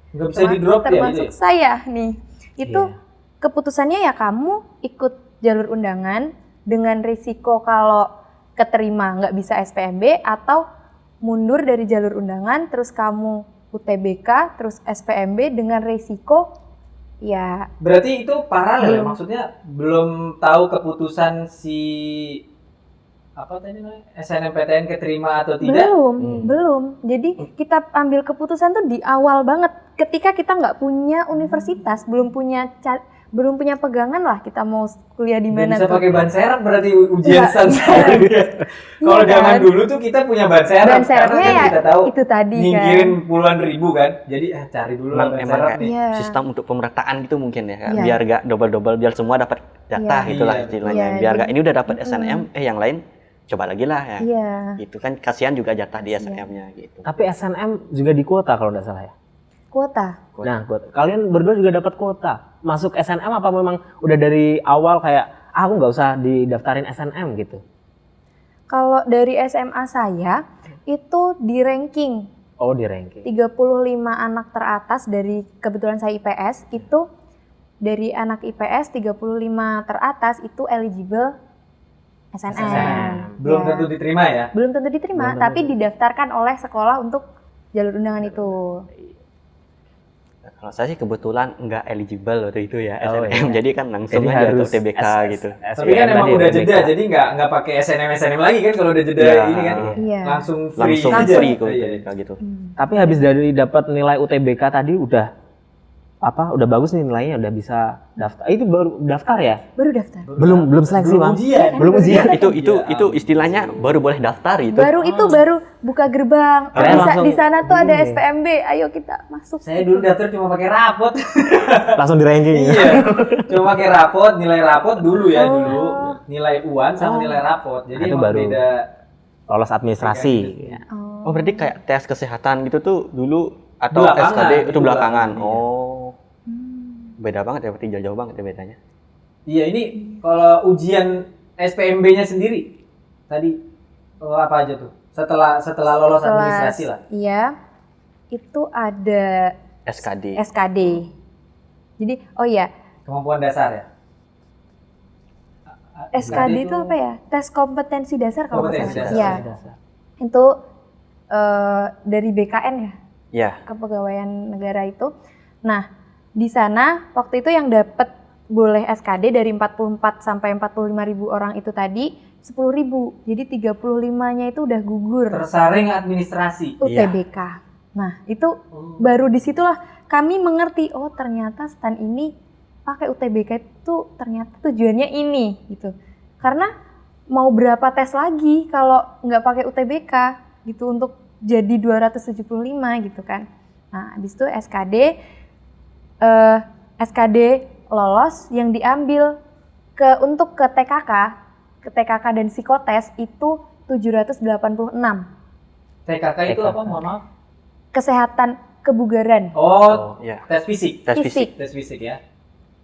Nggak bisa di drop ya Termasuk itu. saya nih, itu Iya. keputusannya ya kamu ikut jalur undangan dengan risiko kalau keterima nggak bisa SPMB, atau mundur dari jalur undangan terus kamu UTBK terus SPMB dengan risiko ya Berarti itu paralel ya? Belum. Maksudnya belum tahu keputusan si apa tadi namanya? SNMPTN keterima atau tidak? belum. Jadi kita ambil keputusan tuh di awal banget ketika kita nggak punya universitas, belum punya pegangan lah kita mau kuliah di Nggak mana bisa tuh. pakai ban serep berarti ujian Nggak, stan. iya. Kalau Iya zaman kan? dulu tuh kita punya ban serep. Ban serepnya karena kan ya kita tahu itu tadi nyingkirin kan. puluhan ribu kan. Jadi cari dulu lah ban Emang serep kayak nih. Iya. sistem untuk pemerataan gitu mungkin ya, Kak. Iya. Biar gak double-double, biar semua dapat jatah Iya. itulah Iya. istilahnya. Iya, Biar jadi- gak ini udah dapat SNM, yang lain coba lagi lah ya. Iya. Itu kan kasihan juga jatah di SNM-nya gitu. Tapi SNM juga di kuota kalau nggak salah ya. Kuota. Nah, kalian berdua juga dapat kuota. Masuk SNM apa memang udah dari awal kayak aku nggak usah didaftarin SNM gitu? Kalau dari SMA saya itu di ranking Oh, di ranking. 35 anak teratas, dari kebetulan saya IPS, itu dari anak IPS 35 teratas itu eligible SNM. Belum Ya. tentu diterima ya. Belum tentu diterima, Belum tentu tapi didaftarkan oleh sekolah untuk jalur undangan itu. Kalau saya sih kebetulan nggak eligible waktu itu ya Oh, SNM, iya. jadi kan langsung Jadi aja harus ke TBK gitu. Tapi kan emang udah jeda, jadi nggak pakai SNM lagi kan kalau udah jeda Iya. ini kan. Iya. Langsung free Langsung aja. free ke Iya. TBK gitu. Tapi habis dari dapat nilai UTBK tadi udah udah bagus nih nilainya, udah bisa daftar. Itu baru daftar ya? Baru daftar. Belum seleksi, Bang. Belum ujian. itu istilahnya baru boleh daftar itu. Baru buka gerbang. Kalian langsung Di sana tuh ada begini. SPMB. Ayo kita masuk. Saya dulu daftar cuma pakai rapot. Langsung di ranking. Iya. Cuma pakai rapot, nilai rapot dulu ya dulu. Nilai UAN sama nilai rapot. Jadi Itu emang baru. beda. Lolos administrasi. Ya. Oh, berarti kayak tes kesehatan gitu tuh dulu atau Belakangan, SKD itu itu belakangan. belakangan, iya. Oh. Beda banget ya, berarti jauh-jauh banget ya bedanya. Iya, ini kalau ujian SPMB-nya sendiri tadi apa aja tuh? Setelah lolos administrasi lah. Iya. Itu ada SKD. SKD. Jadi, oh iya, Kemampuan dasar ya. SKD itu apa ya? Tes kompetensi dasar kalau nggak Kompetensi salah. dasar. Iya. Itu dari BKN ya, Ya. Kepegawaian Negara itu. Nah, di sana waktu itu yang dapat boleh SKD dari 44 sampai 45.000 orang itu tadi 10.000. Jadi 35-nya itu udah gugur Tersaring administrasi. UTBK. Nah, itu baru disitulah kami mengerti, oh ternyata STAN ini pakai UTBK itu ternyata tujuannya ini gitu. Karena mau berapa tes lagi kalau nggak pakai UTBK gitu untuk jadi 275 gitu kan. Nah, habis itu SKD lolos, yang diambil untuk ke TKK dan psikotes itu 786. TKK itu apa? Mohon maaf. Kesehatan kebugaran. Oh, ya. tes fisik. Tes Fisik. fisik. Tes fisik ya.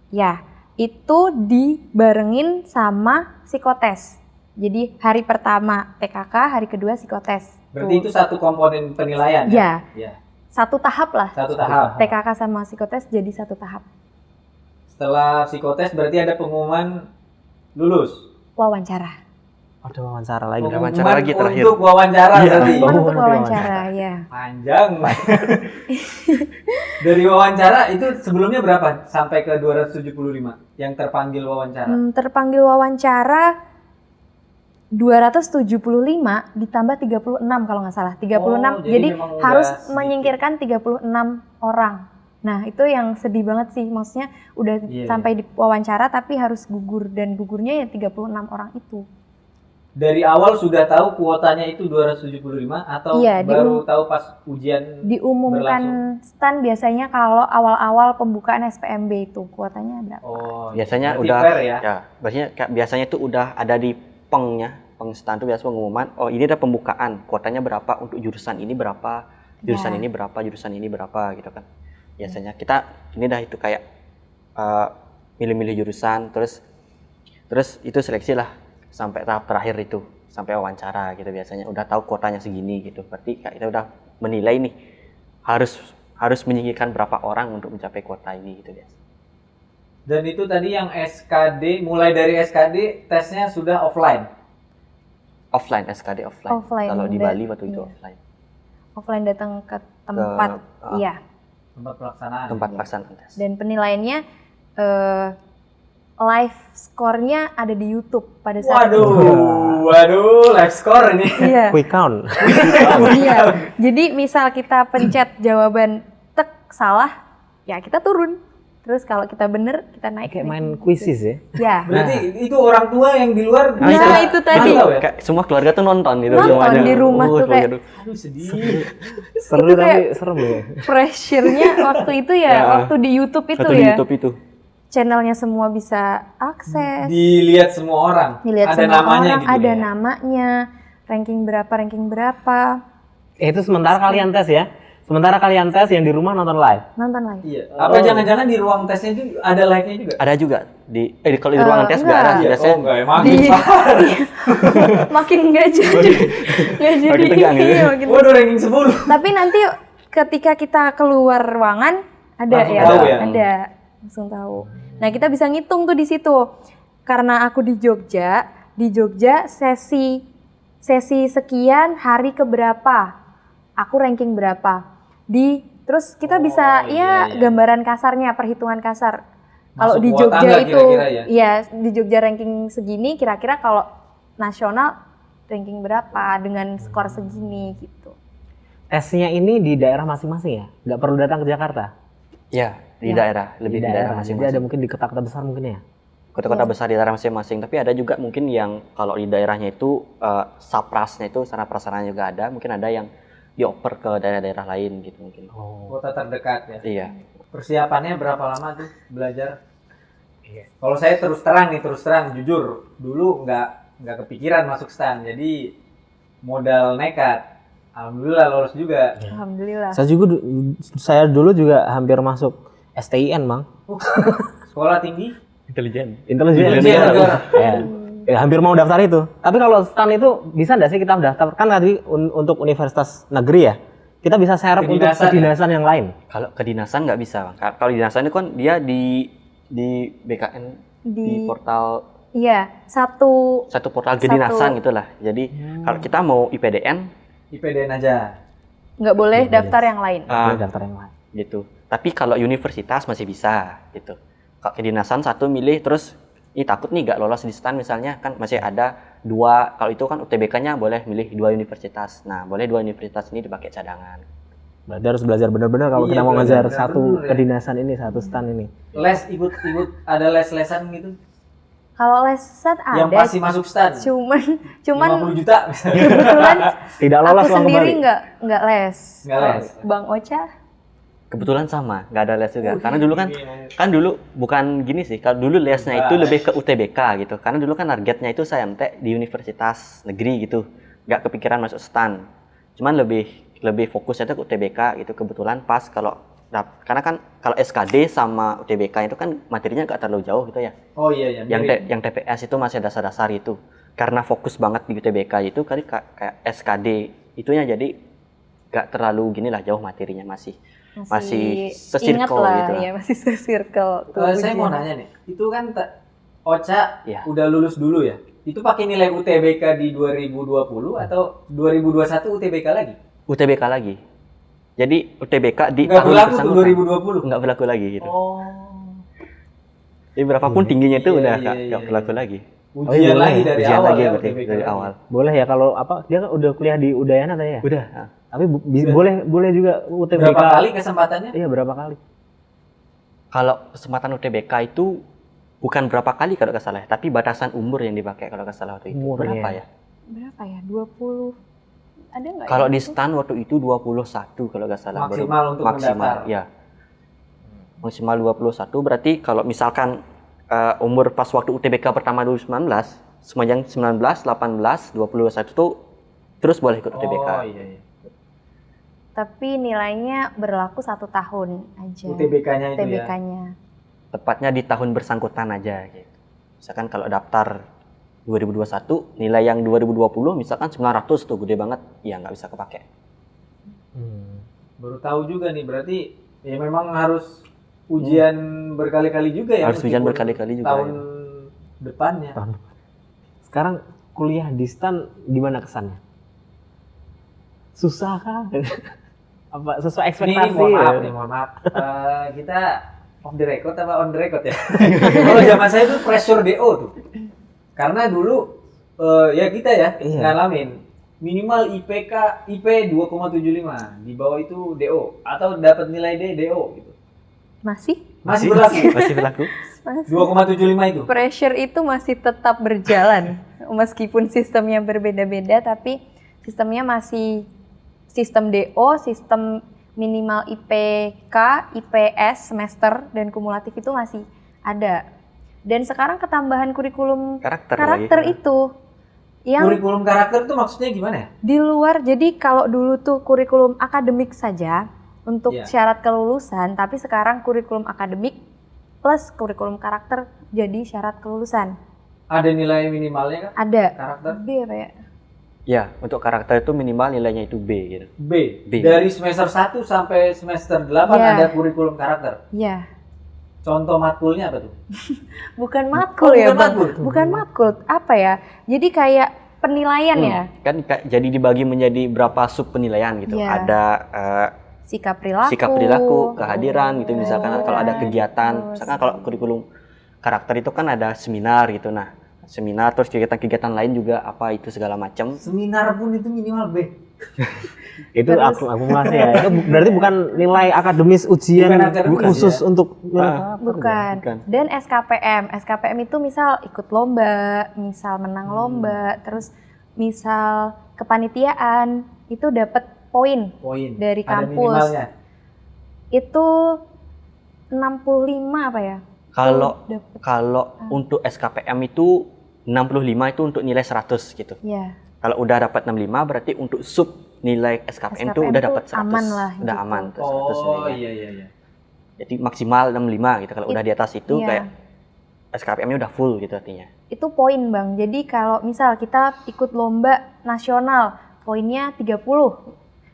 Ya, itu dibarengin sama psikotes. Jadi hari pertama TKK, hari kedua psikotes. Berarti itu satu komponen penilaian Ya, ya? satu tahap lah. Satu tahap. TKK sama psikotes jadi satu tahap. Setelah psikotes berarti ada pengumuman lulus. Wawancara. Ada wawancara lagi. Pengumuman wawancara lagi terakhir. Untuk wawancara Iya. berarti. Pengumuman untuk nanti wawancara, ya. Panjang. Dari wawancara itu sebelumnya berapa sampai ke 275 yang terpanggil wawancara? Terpanggil wawancara 275 ditambah 36 kalau nggak salah. 36. Oh, jadi jadi memang udah harus sedikit. menyingkirkan 36 orang. Nah, itu yang sedih banget sih. Maksudnya udah Iya, sampai di wawancara tapi harus gugur, dan gugurnya ya 36 orang itu. Dari awal sudah tahu kuotanya itu 275 atau Iya, baru tahu pas ujian Diumumkan STAN biasanya kalau awal-awal pembukaan SPMB itu kuotanya berapa? Oh, Biasanya berarti udah fair ya. biasanya itu udah ada di STAN tuh biasa pengumuman, oh ini ada pembukaan, kuotanya berapa untuk jurusan ini berapa, jurusan Ya. ini berapa, jurusan ini berapa gitu kan. Biasanya kita ini dah itu kayak milih-milih jurusan, terus itu seleksi lah sampai tahap terakhir itu, sampai wawancara gitu biasanya udah tahu kuotanya segini gitu. Berarti kayak kita udah menilai nih harus menyingkirkan berapa orang untuk mencapai kuota ini gitu biasa. Dan itu tadi yang SKD, mulai dari SKD tesnya sudah offline. Offline, SKD offline. Offline, Kalau di dan- Bali waktu itu iya. offline. Offline datang ke tempat, iya. Tempat pelaksanaan. Tempat pelaksanaan tes. Dan penilaiannya live score-nya ada di YouTube pada saat itu. Waduh, live score ini. Iya. Quick count. Iya. Jadi misal kita pencet jawaban salah, ya kita turun. Terus kalau kita bener, kita naik. Kayak main quizzes ya. Ya. Berarti itu orang tua yang di luar Nah, bisa itu tadi. mantau ya? Kayak semua keluarga tuh nonton gitu Nonton semuanya. di rumah tuh keluarga kayak- tuh. Aduh sedih. Seru Itu tapi kayak- serem ya. Pressure-nya waktu itu ya, Ya. waktu di YouTube itu Atau di ya. YouTube itu. Channelnya semua bisa akses. Dilihat semua orang. Dilihat ada semua namanya orang, gitu. ada ya? namanya, ranking berapa. Itu sementara kalian tes ya. Sementara kalian tes yang di rumah nonton live. Nonton live. Iya. Apa jangan-jangan di ruang tesnya itu ada live-nya juga? Ada juga kalau di ruangan tes nggak ada enggak. sih Iya, biasanya. oh enggak, emang Di- parah. Makin nggak jadi. Nggak jadi. Makin tegang gitu. Iya, makin- Waduh, ranking 10. Tapi nanti ketika kita keluar ruangan ada Langsung ya, tahu ya? ada langsung tahu. Nah, kita bisa ngitung tuh di situ. Karena aku di Jogja sesi sekian hari keberapa, aku ranking berapa. Terus kita bisa iya, iya. gambaran kasarnya, perhitungan kasar. Kalau Masuk di kuota Jogja nggak itu, kira-kira ya? iya di Jogja ranking segini, kira-kira kalau nasional ranking berapa dengan skor segini gitu. Tesnya ini di daerah masing-masing ya? Nggak perlu datang ke Jakarta? Ya, di daerah, lebih di daerah Jadi ada masing-masing. mungkin di kota-kota besar mungkin ya. Kota-kota besar di daerah masing-masing, tapi ada juga mungkin yang kalau di daerahnya itu saprasnya itu sarana prasarana juga ada, mungkin ada yang dioper ke daerah-daerah lain gitu mungkin. Kota terdekat ya. Iya. Persiapannya berapa lama tuh belajar? Kalau saya terus terang jujur dulu nggak kepikiran masuk STAN, jadi modal nekat. Alhamdulillah lolos juga. Alhamdulillah. Saya dulu juga hampir masuk STIN, Bang. Sekolah tinggi Intelijen. Intelijen negara. Ya, hampir mau daftar itu. Tapi kalau STAN itu bisa nggak sih kita daftar? Kan tadi untuk universitas negeri ya, kita bisa serap untuk kedinasan yang lain. Kalau kedinasan nggak bisa, Bang. Kalau kedinasan itu kan dia di BKN di portal Iya, satu portal kedinasan gitulah. Jadi kalau kita mau IPDN aja. nggak boleh daftar yang lain. Boleh daftar yang lain. gitu. Tapi kalau universitas masih bisa gitu. Kalau kedinasan satu milih terus ini takut nih nggak lolos di STAN misalnya, kan masih ada 2, kalau itu kan UTBK-nya boleh milih 2 universitas. Nah, boleh 2 universitas ini dipakai cadangan. Berarti harus belajar benar-benar kalau kita mau ngajar satu kedinasan ini, satu STAN ini. Les ikut ada les-lesan gitu. Kalau lesan ada. Yang pasti masuk STAN. Cuman 50 juta misalnya. kebetulan Tidak lolos aku uang sendiri kembali. nggak les. Nggak les. Bang Ocha Kebetulan sama, nggak ada les juga. Karena dulu kan dulu bukan gini sih. Kalau dulu lesnya itu lebih ke UTBK gitu. Karena dulu kan targetnya itu saya MT di universitas negeri gitu. Nggak kepikiran masuk STAN. Cuman lebih fokusnya itu ke UTBK gitu. Kebetulan pas karena kan kalau SKD sama UTBK itu kan materinya nggak terlalu jauh gitu ya. Oh iya. Yang TPS itu masih dasar-dasar itu. Karena fokus banget di UTBK itu kali kayak SKD itunya jadi nggak terlalu gini lah jauh materinya masih ingat se-circle lah, gitu lah. ya masih se-circle. Saya mau nanya nih, itu kan Ocha Ya. udah lulus dulu ya? Itu pakai nilai UTBK di 2020 atau 2021 UTBK lagi? UTBK lagi. Jadi UTBK di Nggak tahun berlaku tuh bersangkutan 2020? nggak berlaku lagi gitu. Oh. Jadi berapapun tingginya itu Iya, udah iya, nggak iya. berlaku lagi. Ujian lagi dari Ujian awal lagi ya berarti UTBK dari lagi. awal. Boleh ya kalau dia kan udah kuliah di Udayana tadi ya? Udah. Tapi boleh juga UTBK. Berapa kali kesempatannya? Iya, berapa kali? Kalau kesempatan UTBK itu bukan berapa kali kalau nggak salah, tapi batasan umur yang dipakai kalau nggak salah waktu itu. Umurnya. Berapa ya? Berapa ya? 20. Ada nggak? Kalau ya? di STAN waktu itu 21 kalau nggak salah. Maksimal untuk mendaftar. Ya. Maksimal 21 berarti kalau misalkan umur pas waktu UTBK pertama 2019, sepanjang 19, 18, 21 tuh terus boleh ikut UTBK. Oh iya. Tapi nilainya berlaku 1 tahun aja. UTBK-nya itu ya. UTBK-nya. Tepatnya di tahun bersangkutan aja gitu. Misalkan kalau daftar 2021, nilai yang 2020 misalkan 900 tuh gede banget, ya nggak bisa kepake. Baru tahu juga nih, berarti ya memang harus ujian berkali-kali juga ya. Harus ujian meskipun berkali-kali juga, tahun ya. depannya. Sekarang kuliah di STAN gimana kesannya? Susah kah? Apa sesuai ekspektasi? Mohon maaf. Kita off the record apa on the record ya? Kalau zaman saya tuh pressure DO tuh. Karena dulu ya kita ya ngalamin minimal IP 2,75, di bawah itu DO atau dapat nilai D DO gitu. Masih? Masih berlaku. Masih berlaku. 2,75 itu. Pressure itu masih tetap berjalan. Meskipun sistemnya berbeda-beda, tapi sistemnya masih sistem DO, sistem minimal IPK, IPS, semester, dan kumulatif itu masih ada. Dan sekarang ketambahan kurikulum karakter itu. Yang Kurikulum karakter itu maksudnya gimana ya? di luar, jadi kalau dulu tuh kurikulum akademik saja untuk syarat kelulusan, tapi sekarang kurikulum akademik plus kurikulum karakter jadi syarat kelulusan. Ada nilai minimalnya kan? Ada. Karakter? B apa ya? Ya, untuk karakter itu minimal nilainya itu B gitu. B. B. Dari semester 1 sampai semester 8 ada kurikulum karakter. Iya. Contoh matkulnya apa tuh? Bukan matkul ya, bukan Bang. matkul. Bukan matkul. Apa ya? Jadi kayak penilaian ya. Kan jadi dibagi menjadi berapa sub penilaian gitu. Iya. Ada Sikap perilaku. sikap perilaku, kehadiran gitu misalkan kalau ada kegiatan. Misalkan kalau kurikulum karakter itu kan ada seminar gitu. Nah, seminar terus kegiatan-kegiatan lain juga apa itu segala macam. Seminar pun itu minimal B. Itu Terus- akumulasi ya. Itu berarti bukan nilai akademis ujian Bukan akademis, khusus ya. untuk nilai Bukan. Bukan. Dan SKPM itu misal ikut lomba, misal menang lomba, terus misal kepanitiaan itu dapat poin Poin. dari Ada kampus. minimalnya. Itu 65 apa ya? Kalau Dapet. kalau untuk SKPM itu 65 itu untuk nilai 100 gitu. Ya, Kalau udah dapat 65 berarti untuk sub nilai SKPM itu udah tuh dapat 100. aman lah Udah gitu. aman tuh 100 Oh nilainya. iya. Jadi maksimal 65 gitu. Kalau udah di atas itu Iya. kayak SKPM-nya udah full gitu artinya. itu poin Bang. Jadi kalau misal kita ikut lomba nasional, poinnya 30.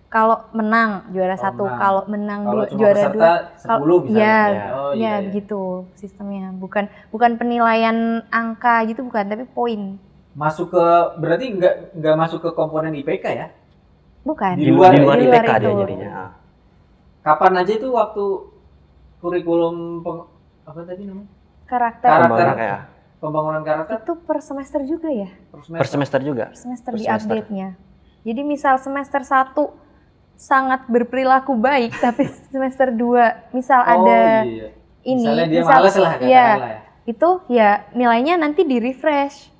Kalau menang juara Kalau 1, menang. kalau menang Kalau cuma juara peserta 2 10 misalnya. Iya, Oh, ya begitu sistemnya. Bukan penilaian angka gitu bukan, tapi poin. Masuk ke berarti nggak masuk ke komponen IPK ya? Bukan. Di luar IPK dia itu. jadinya. Ah. Kapan aja itu waktu kurikulum apa tadi namanya? Karakter Pembangunan ya. Pembangunan karakter itu per semester juga ya? Per semester juga. Per semester Per di semester. update-nya. Jadi misal semester 1 sangat berperilaku baik, tapi semester 2 misal ada iya. ini, Misalnya dia misal- males lah iya, katakanlah ya. itu ya nilainya nanti di refresh.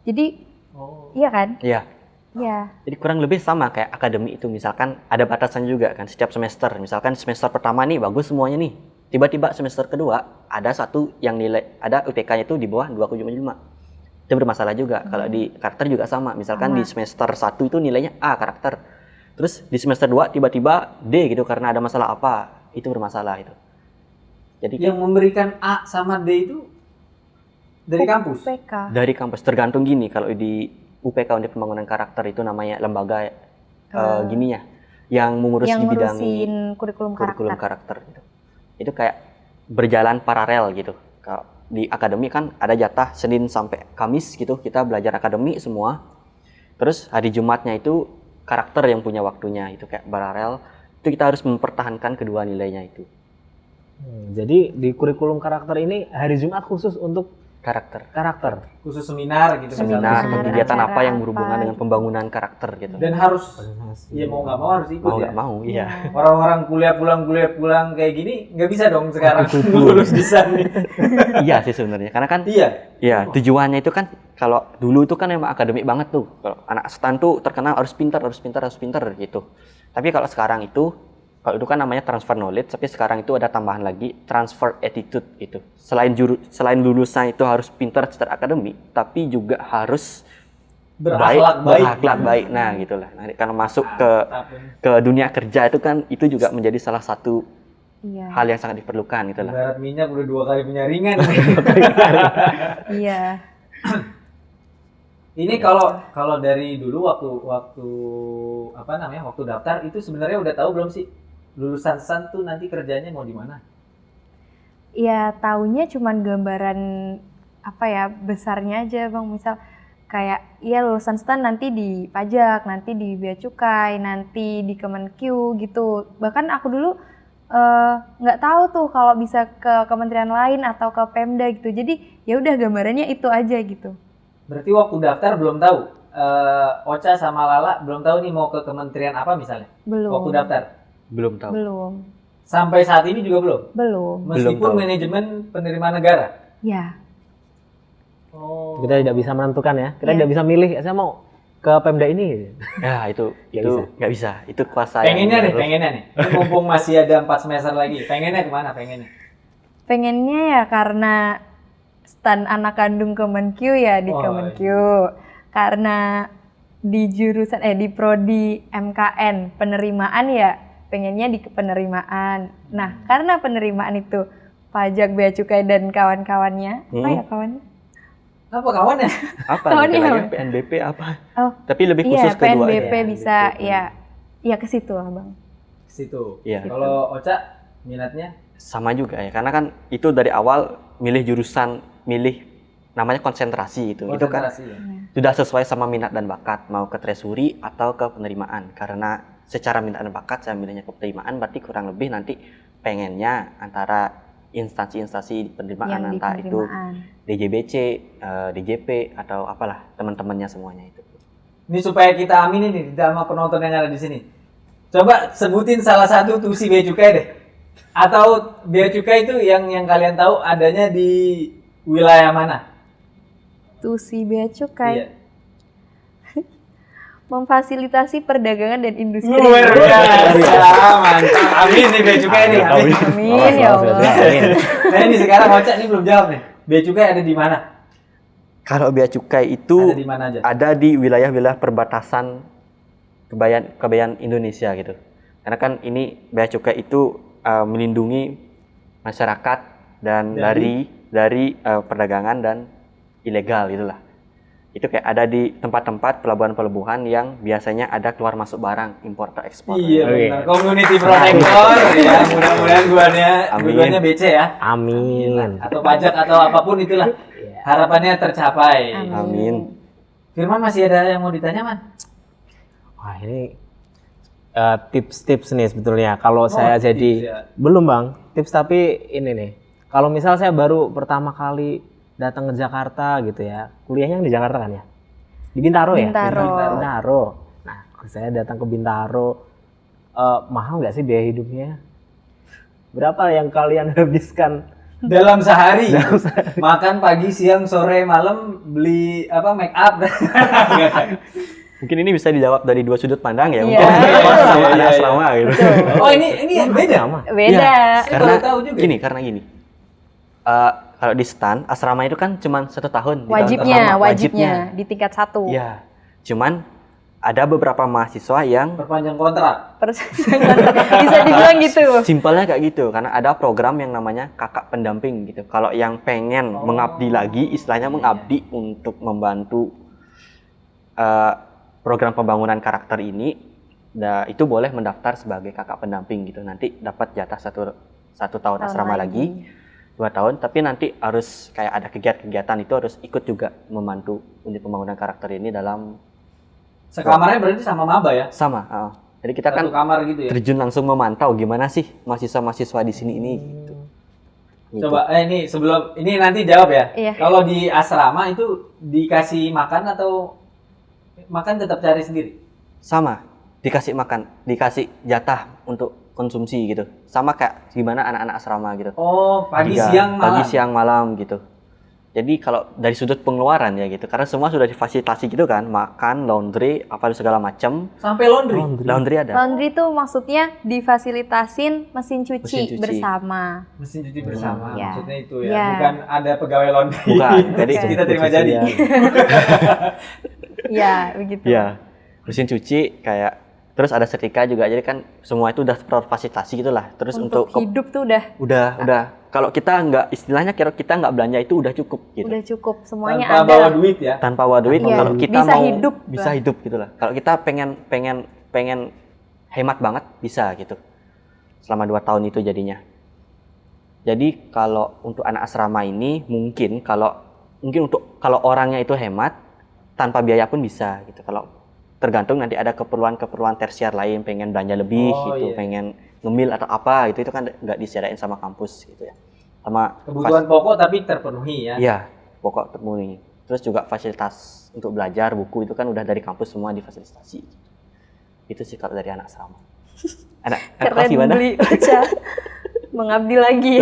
Jadi Oh. iya kan? Iya. Iya. Jadi kurang lebih sama kayak akademik itu, misalkan ada batasannya juga kan setiap semester. Misalkan semester pertama nih bagus semuanya nih. Tiba-tiba semester kedua ada satu yang nilai ada UPK-nya itu di bawah 2,75. Itu bermasalah juga. Kalau di karakter juga sama. Misalkan Sama. di semester 1 itu nilainya A karakter. Terus di semester 2 tiba-tiba D gitu karena ada masalah apa. Itu bermasalah itu. Jadi Yang memberikan A sama D itu dari kampus. UPK. dari kampus tergantung gini, kalau di UPK untuk pembangunan karakter itu namanya lembaga gininya yang mengurus Yang di bidang ngurusin kurikulum kurikulum karakter. karakter gitu. Itu kayak berjalan paralel gitu. Kalau di akademi kan ada jatah Senin sampai Kamis gitu kita belajar akademi semua. Terus hari Jumatnya itu karakter yang punya waktunya, itu kayak paralel. Itu kita harus mempertahankan kedua nilainya itu. Jadi di kurikulum karakter ini hari Jumat khusus untuk Karakter. Khusus seminar gitu. Seminar atau Seminar, kegiatan acara apa yang berhubungan apa dengan gitu. pembangunan karakter gitu. Dan harus ya mau nggak mau harus ikut Mau ya. nggak mau, iya. Orang-orang kuliah pulang kayak gini nggak bisa dong sekarang lulus di sana. Iya sih sebenarnya, karena kan Iya. ya tujuannya itu kan kalau dulu itu kan emang akademik banget tuh. Kalau anak stan tuh terkenal harus pintar gitu. Tapi kalau sekarang itu kalau itu kan namanya transfer knowledge, tapi sekarang itu ada tambahan lagi transfer attitude gitu. Selain lulusan itu harus pintar secara akademik, tapi juga harus Berakhlak baik. berakhlak baik. Nah, gitulah. Nah, karena masuk ke dunia kerja itu kan itu juga menjadi salah satu Iya. hal yang sangat diperlukan gitu lah. Ibarat minyak udah 2 kali penyaringan. Iya. Ini kalau dari dulu waktu apa namanya waktu daftar itu sebenarnya udah tahu belum sih lulusan STAN tuh nanti kerjanya mau di mana? Ya taunya cuman gambaran apa ya besarnya aja Bang, misal kayak ya lulusan STAN nanti di pajak, nanti di bea cukai, nanti di Kemenq gitu. Bahkan aku dulu nggak tahu tuh kalau bisa ke kementerian lain atau ke Pemda gitu. Jadi ya udah gambarannya itu aja gitu. Berarti waktu daftar belum tahu. Ocha sama Lala belum tahu nih mau ke kementerian apa misalnya. Belum. Waktu daftar. Belum tahu. Belum. Sampai saat ini juga belum. Belum. Meskipun tahu. manajemen penerimaan negara. Ya. Oh. kita tidak bisa menentukan ya. Kita Iya. tidak bisa milih saya mau ke Pemda ini. Ya itu Nggak nggak bisa. Itu kuasa Pengennya yang nih. Ini mumpung masih ada 4 semester lagi. Pengennya kemana pengennya? Pengennya ya karena stan anak kandung Kemenq ya di Oh, Kemenq. Karena di jurusan di prodi MKN penerimaan ya pengennya di penerimaan. Nah, karena penerimaan itu pajak, bea cukai dan kawan-kawannya. Apa ya kawannya? Apa kawannya? apa Tahun gitu ya, lagi, Bang? PNBP apa? Oh, Tapi lebih iya khusus kedua PNBP ya. bisa ya ke situ lah, Bang. Situ. Iya. Kalau Ocha minatnya Sama juga ya, karena kan itu dari awal milih jurusan, milih namanya konsentrasi itu. Itu kan konsentrasi ya. sudah sesuai sama minat dan bakat, mau ke treasury atau ke penerimaan. Karena secara minat dan bakat saya milihnya ke penerimaan, berarti kurang lebih nanti pengennya antara instansi-instansi di penerimaan, Yang di entah itu penerimaan. DJBC, DJP atau apalah teman-temannya semuanya itu. Ini supaya kita aminin nih sama penonton yang ada di sini. Coba sebutin salah satu tusi bea cukai deh. Atau bea cukai itu yang kalian tahu adanya di wilayah mana? Tusi bea cukai. Iya. Memfasilitasi perdagangan dan industri. Luar biasa, mantap. Amin nih bea cukai nih. Amin. Amin ya Allah. Amin. Nah ini sekarang Ocak nih belum jawab nih. Bea cukai ada di mana? Kalau bea cukai itu Ada di mana aja? ada di wilayah-wilayah perbatasan kebayan Indonesia gitu. Karena kan ini bea cukai itu melindungi masyarakat dan dari perdagangan dan ilegal itulah. Itu kayak ada di tempat-tempat pelabuhan-pelabuhan yang biasanya ada keluar masuk barang impor atau ekspor. Iya Oke. benar. Community protector ya. Mudah-mudahan Amin. guanya BC ya. Amin. Atau pajak atau apapun itulah. Harapannya tercapai. Amin. Firman masih ada yang mau ditanya, Man? Wah ini tips-tips nih sebetulnya. Kalau saya tips jadi ya. belum bang, tips tapi ini nih. Kalau misal saya baru pertama kali datang ke Jakarta gitu ya, kuliahnya yang di Jakarta kan ya? Di Bintaro ya? Bintaro. Bintaro. Nah, saya datang ke Bintaro, mahal nggak sih biaya hidupnya? Berapa yang kalian habiskan? Dalam sehari, makan pagi, siang, sore, malam, beli apa make up. Mungkin ini bisa dijawab dari dua sudut pandang ya. Iya. Mungkin kos sama Iya, ada iya. asrama gitu. Oh ini beda. Sama. Beda. Iya, Saya karena baru tahu juga. karena gini. Kalau di STAN asrama itu kan cuma 1 tahun. di tahun Wajibnya, pertama. wajibnya di tingkat 1. Iya. Cuman ada beberapa mahasiswa yang Perpanjang kontrak. Bisa dibilang gitu. simpelnya kayak gitu karena ada program yang namanya kakak pendamping gitu. Kalau yang pengen mengabdi lagi, istilahnya mengabdi untuk membantu program pembangunan karakter ini, itu boleh mendaftar sebagai kakak pendamping gitu. Nanti dapat jatah satu tahun asrama lagi, 2 tahun. Tapi nanti harus kayak ada kegiatan itu harus ikut juga membantu untuk pembangunan karakter ini dalam Sekamarnya berarti sama maba ya? sama. Jadi kita Satu kan kamar gitu ya? terjun langsung memantau gimana sih mahasiswa-mahasiswa di sini ini gitu. Gitu. Coba ini sebelum ini nanti jawab ya. Iya. Kalau di asrama itu dikasih makan atau makan tetap cari sendiri? Sama, dikasih makan, dikasih jatah untuk konsumsi gitu. Sama kayak gimana anak-anak asrama gitu. Oh, pagi, Juga siang, malam. Pagi, siang, malam gitu. Jadi kalau dari sudut pengeluaran ya gitu, karena semua sudah difasilitasi gitu kan, makan, laundry, apa segala macam. Sampai laundry. Laundry ada. Laundry itu maksudnya difasilitasin mesin cuci, Mesin cuci. bersama. Mesin cuci bersama, Ya. maksudnya itu ya. Ya. Bukan ada pegawai laundry. Bukan, jadi kita terima jadi. Iya, begitu. Iya. Mesin cuci kayak terus ada setrika juga. Jadi kan semua itu udah terfasilitasi gitulah. Terus Untuk hidup tuh udah kalau kita nggak istilahnya kira kita nggak belanja itu udah cukup gitu. udah cukup semuanya Tanpa ada. bawa duit ya. Tanpa bawa duit Iya, kalau kita bisa mau hidup bisa lah. hidup gitu lah. Kalau kita pengen hemat banget bisa gitu. Selama 2 tahun itu jadinya. Jadi kalau untuk anak asrama ini mungkin untuk kalau orangnya itu hemat tanpa biaya pun bisa gitu. Kalau tergantung nanti ada keperluan tersier lain, pengen belanja lebih Oh, gitu, iya. pengen ngemil atau apa gitu, itu kan nggak disediain sama kampus gitu ya. Sama Kebutuhan pokok tapi terpenuhi ya. iya, pokok terpenuhi. Terus juga fasilitas untuk belajar, buku itu kan udah dari kampus semua difasilitasi. Itu sih kalau dari anak asrama. Anak kelas Keren gimana? beli baca. Mengabdi lagi.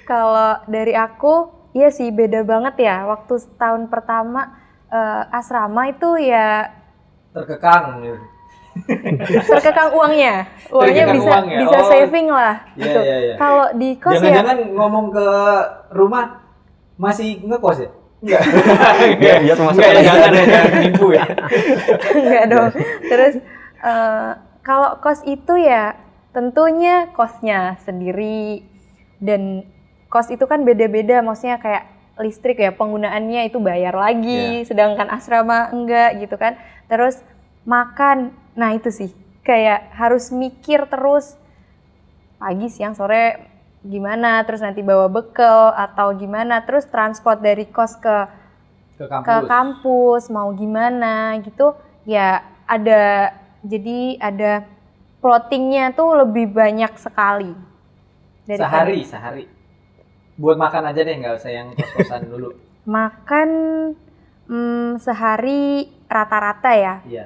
Kalau dari aku, iya sih beda banget ya. Waktu tahun pertama asrama itu ya Terkekang gitu. terkekang uangnya. Uangnya Terkekang bisa uang ya? bisa Oh. saving lah. Iya, gitu. iya, iya. Kalau di kos ya Jangan-jangan ngomong ke rumah masih ngekos ya? Enggak. Iya, termasuk Enggak, ada- jangan nipu ya. enggak dong. Terus kalau kos itu ya tentunya kosnya sendiri dan kos itu kan beda-beda, maksudnya kayak listrik ya penggunaannya itu bayar lagi, sedangkan asrama enggak gitu kan. Terus makan, nah itu sih kayak harus mikir terus pagi, siang, sore gimana, terus nanti bawa bekal atau gimana, terus transport dari kos ke Ke kampus mau gimana gitu ya, ada plottingnya tuh lebih banyak sekali daripada Sehari. Buat makan aja deh, nggak usah yang kos-kosan dulu. makan. Sehari rata-rata ya Iya.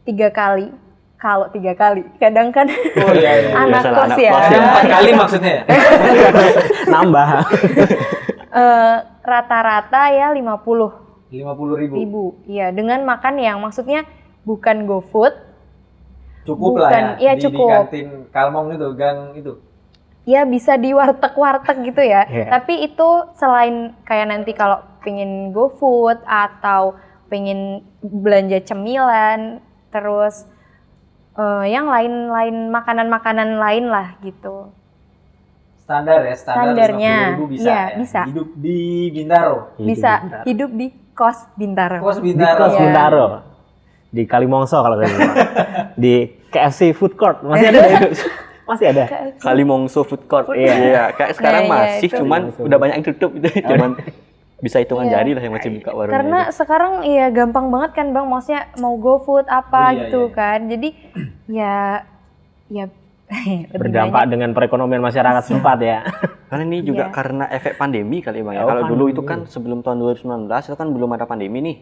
3 kali. Kalau 3 kali, kadang kan Oh iya. anak Biasalah kos anak ya. kos Ada 4 kali maksudnya ya? Nambah. Rata-rata ya 50.000. 50.000. Iya, dengan makan yang maksudnya bukan GoFood. Cukup Bukan, lah ya. iya, cukup. Di kantin Kalmong itu, gang itu. Ya bisa di warteg-warteg gitu ya. Iya. Tapi itu selain kayak nanti kalau pengen GoFood atau pengen belanja cemilan, terus yang lain-lain makanan-makanan lain lah gitu. Standar ya, standar Standarnya, 50.000 bisa iya, ya. bisa. Hidup di Bintaro. Bisa hidup di kos Bintaro. Kos Di Bintaro. Kos Iya. Bintaro. Di Kalimongso kalau saya bilang. Di KFC Food Court masih ada itu. Masih ada. Kalimongso Food Court. Iya. Iya, kayak sekarang Nah, iya, masih, itu. cuman udah banyak yang tutup itu. Cuman bisa hitungan Iya. jari lah yang masih buka warungnya. Karena sekarang ya gampang banget kan Bang, maksudnya mau GoFood apa Oh, iya, gitu iya. kan. Jadi ya lebih Berdampak banyak. dengan perekonomian masyarakat setempat ya. Karena ini juga Iya. karena efek pandemi kali Bang ya. Oh, Kalau dulu pandemi. itu kan sebelum tahun 2019 itu kan belum ada pandemi nih.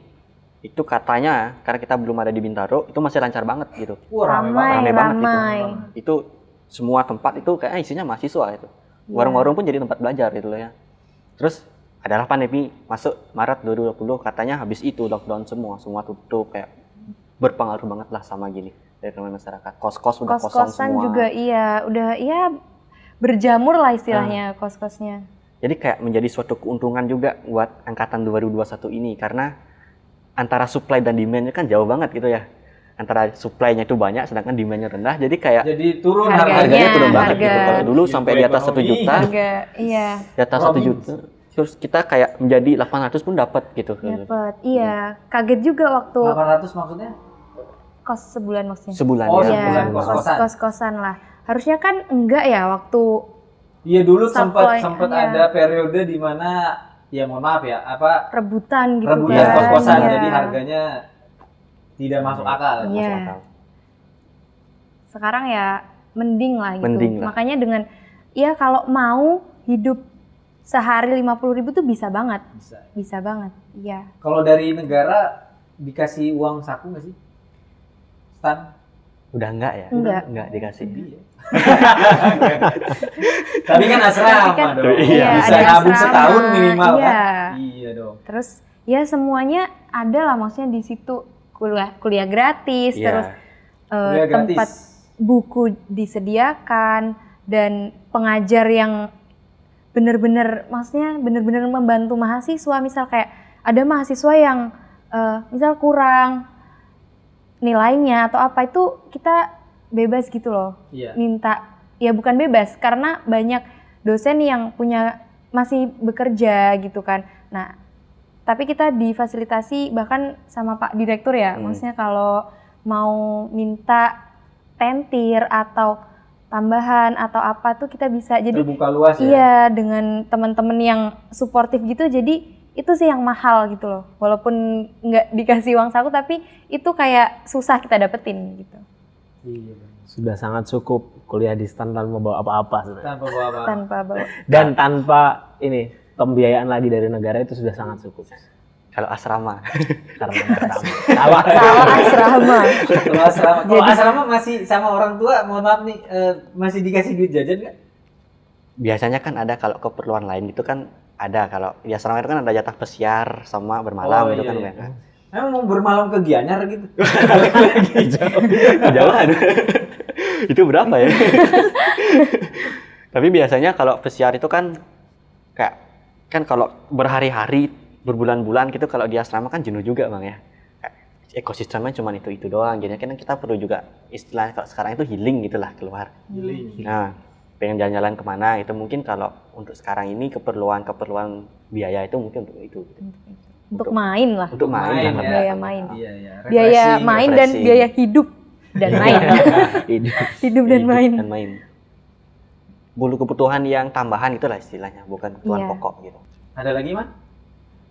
Itu katanya karena kita belum ada di Bintaro itu masih lancar banget gitu. Wah, rame banget. Rame banget gitu. ramai. Itu semua tempat itu kayak isinya mahasiswa itu. Iya. Warung-warung pun jadi tempat belajar gitu loh ya. Terus adalah pandemi masuk Maret 2020 katanya habis itu lockdown semua tutup kayak berpengaruh banget lah sama gini dari masyarakat. Kos-kos udah kosong Kos-kosan semua. juga udah berjamur lah istilahnya kos-kosnya. Jadi kayak menjadi suatu keuntungan juga buat angkatan 2021 ini karena antara supply dan demand-nya kan jauh banget gitu ya. Antara supply-nya itu banyak sedangkan demand-nya rendah. Jadi kayak Jadi turun harganya turun banget harga. gitu. Kalau dulu sampai di atas 1 Ekonomi. juta, Harga di atas 1 juta. Terus kita kayak menjadi 800 pun dapat gitu. dapat. Iya, kaget juga waktu 800 maksudnya? kos sebulan maksudnya. Sebulan Oh, ya. sebulan. Iya, kos-kosan. kos-kosan lah. Harusnya kan enggak ya waktu Iya dulu Supply, sempat iya. ada periode di mana ya mohon maaf ya, apa rebutan gitu rebutan kan. kos-kosan Iya. jadi harganya tidak masuk akal. Iya. Masuk akal. Sekarang ya mending lah gitu. Mending lah. Makanya dengan kalau mau hidup sehari 50.000 tuh bisa banget. Bisa. Bisa banget. Iya. Kalau dari negara dikasih uang saku nggak sih? Stan? Udah enggak ya? Enggak. Enggak dikasih. Iya. Tapi kan asrama Tapi kan- dong. Iya, Bisa ada nabung asrama, setahun minimal iya. kan? Iya dong. Terus ya semuanya ada lah maksudnya di situ kuliah gratis, Iya. terus Kuliah gratis. tempat buku disediakan dan pengajar yang benar-benar maksudnya benar-benar membantu mahasiswa. Misal kayak ada mahasiswa yang misal kurang nilainya atau apa itu kita bebas gitu loh. Iya. Minta ya bukan bebas karena banyak dosen yang masih bekerja gitu kan. Nah, tapi kita difasilitasi bahkan sama Pak Direktur ya. Maksudnya kalau mau minta tentir atau tambahan atau apa tuh kita bisa. Jadi Terbuka luas ya. iya dengan teman-teman yang suportif gitu. Jadi itu sih yang mahal gitu loh. Walaupun nggak dikasih uang saku tapi itu kayak susah kita dapetin gitu. Iya. Bang. Sudah sangat cukup kuliah di stan tanpa bawa apa-apa sebenarnya. Tanpa bawa apa. Tanpa bawa Dan tanpa ini pembiayaan lagi dari negara itu sudah sangat cukup. Kalau asrama. Karena salah. salah asrama. Kalau asrama masih sama orang tua, mohon maaf nih, masih dikasih duit jajan nggak? Biasanya kan ada kalau keperluan lain itu kan ada. Kalau di asrama itu kan ada jatah pesiar sama bermalam itu kan. Iya. Kan. Emang mau bermalam ke Gianyar gitu? Jauhan. Itu berapa ya? Tapi biasanya kalau pesiar itu kan kayak kan kalau berhari-hari, berbulan-bulan gitu kalau di asrama kan jenuh juga Bang ya. Kayak ekosistemnya cuma itu doang. Jadi kan kita perlu juga istilah kalau sekarang itu healing gitulah keluar. Healing. Nah, pengen jalan-jalan kemana itu mungkin kalau untuk sekarang ini keperluan biaya itu mungkin untuk itu. Untuk main lah. Untuk main lah. ya. Biaya main. Iya, iya. Biaya Refreshing, main dan refreshing. biaya hidup dan main. Ini. hidup dan main. Dan main. Bulu kebutuhan yang tambahan itulah istilahnya, bukan kebutuhan Iya. pokok gitu. Ada lagi, Man?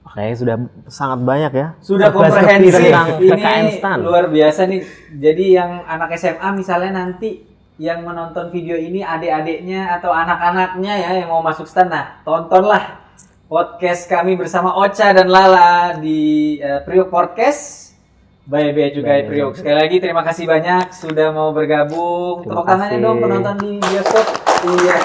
Kayaknya sudah sangat banyak ya. Sudah Bahas komprehensif. tentang PKN Ini stan. luar biasa nih. Jadi yang anak SMA misalnya nanti yang menonton video ini adik-adiknya atau anak-anaknya ya yang mau masuk stan, nah tontonlah podcast kami bersama Ocha dan Lala di Priok Podcast. By Bea Cukai Priok. Sekali lagi terima kasih banyak sudah mau bergabung. Terima Tepuk tangannya kasih. dong penonton di bioskop. Iya.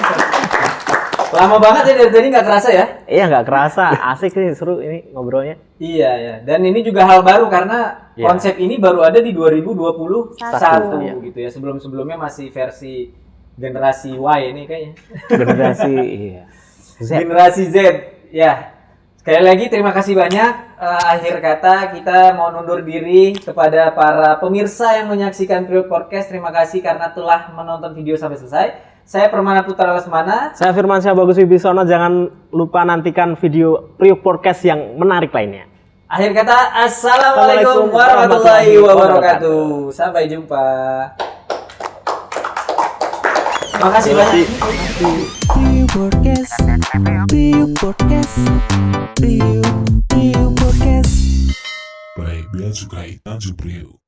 Lama banget ya dari tadi nggak kerasa ya? Iya nggak kerasa, asik sih, seru ini ngobrolnya. Iya ya. Dan ini juga hal baru karena Iya. konsep ini baru ada di 2021 Iya. gitu ya. Sebelum-sebelumnya masih versi generasi Y ini kayaknya. Generasi iya. Z. Generasi Z. Ya. Sekali lagi terima kasih banyak. Akhir kata kita mau undur diri kepada para pemirsa yang menyaksikan Priok Podcast. Terima kasih karena telah menonton video sampai selesai. Saya Permana Putra Lesmana. Saya Firmansyah Bagus Wibisono, jangan lupa nantikan video Priok Podcast yang menarik lainnya. Akhir kata, Assalamualaikum warahmatullahi wabarakatuh. Sampai jumpa. Terima kasih banyak. Priok Podcast, Priok Podcast, Priok Podcast. By Bea Cukai Tanjung Priok.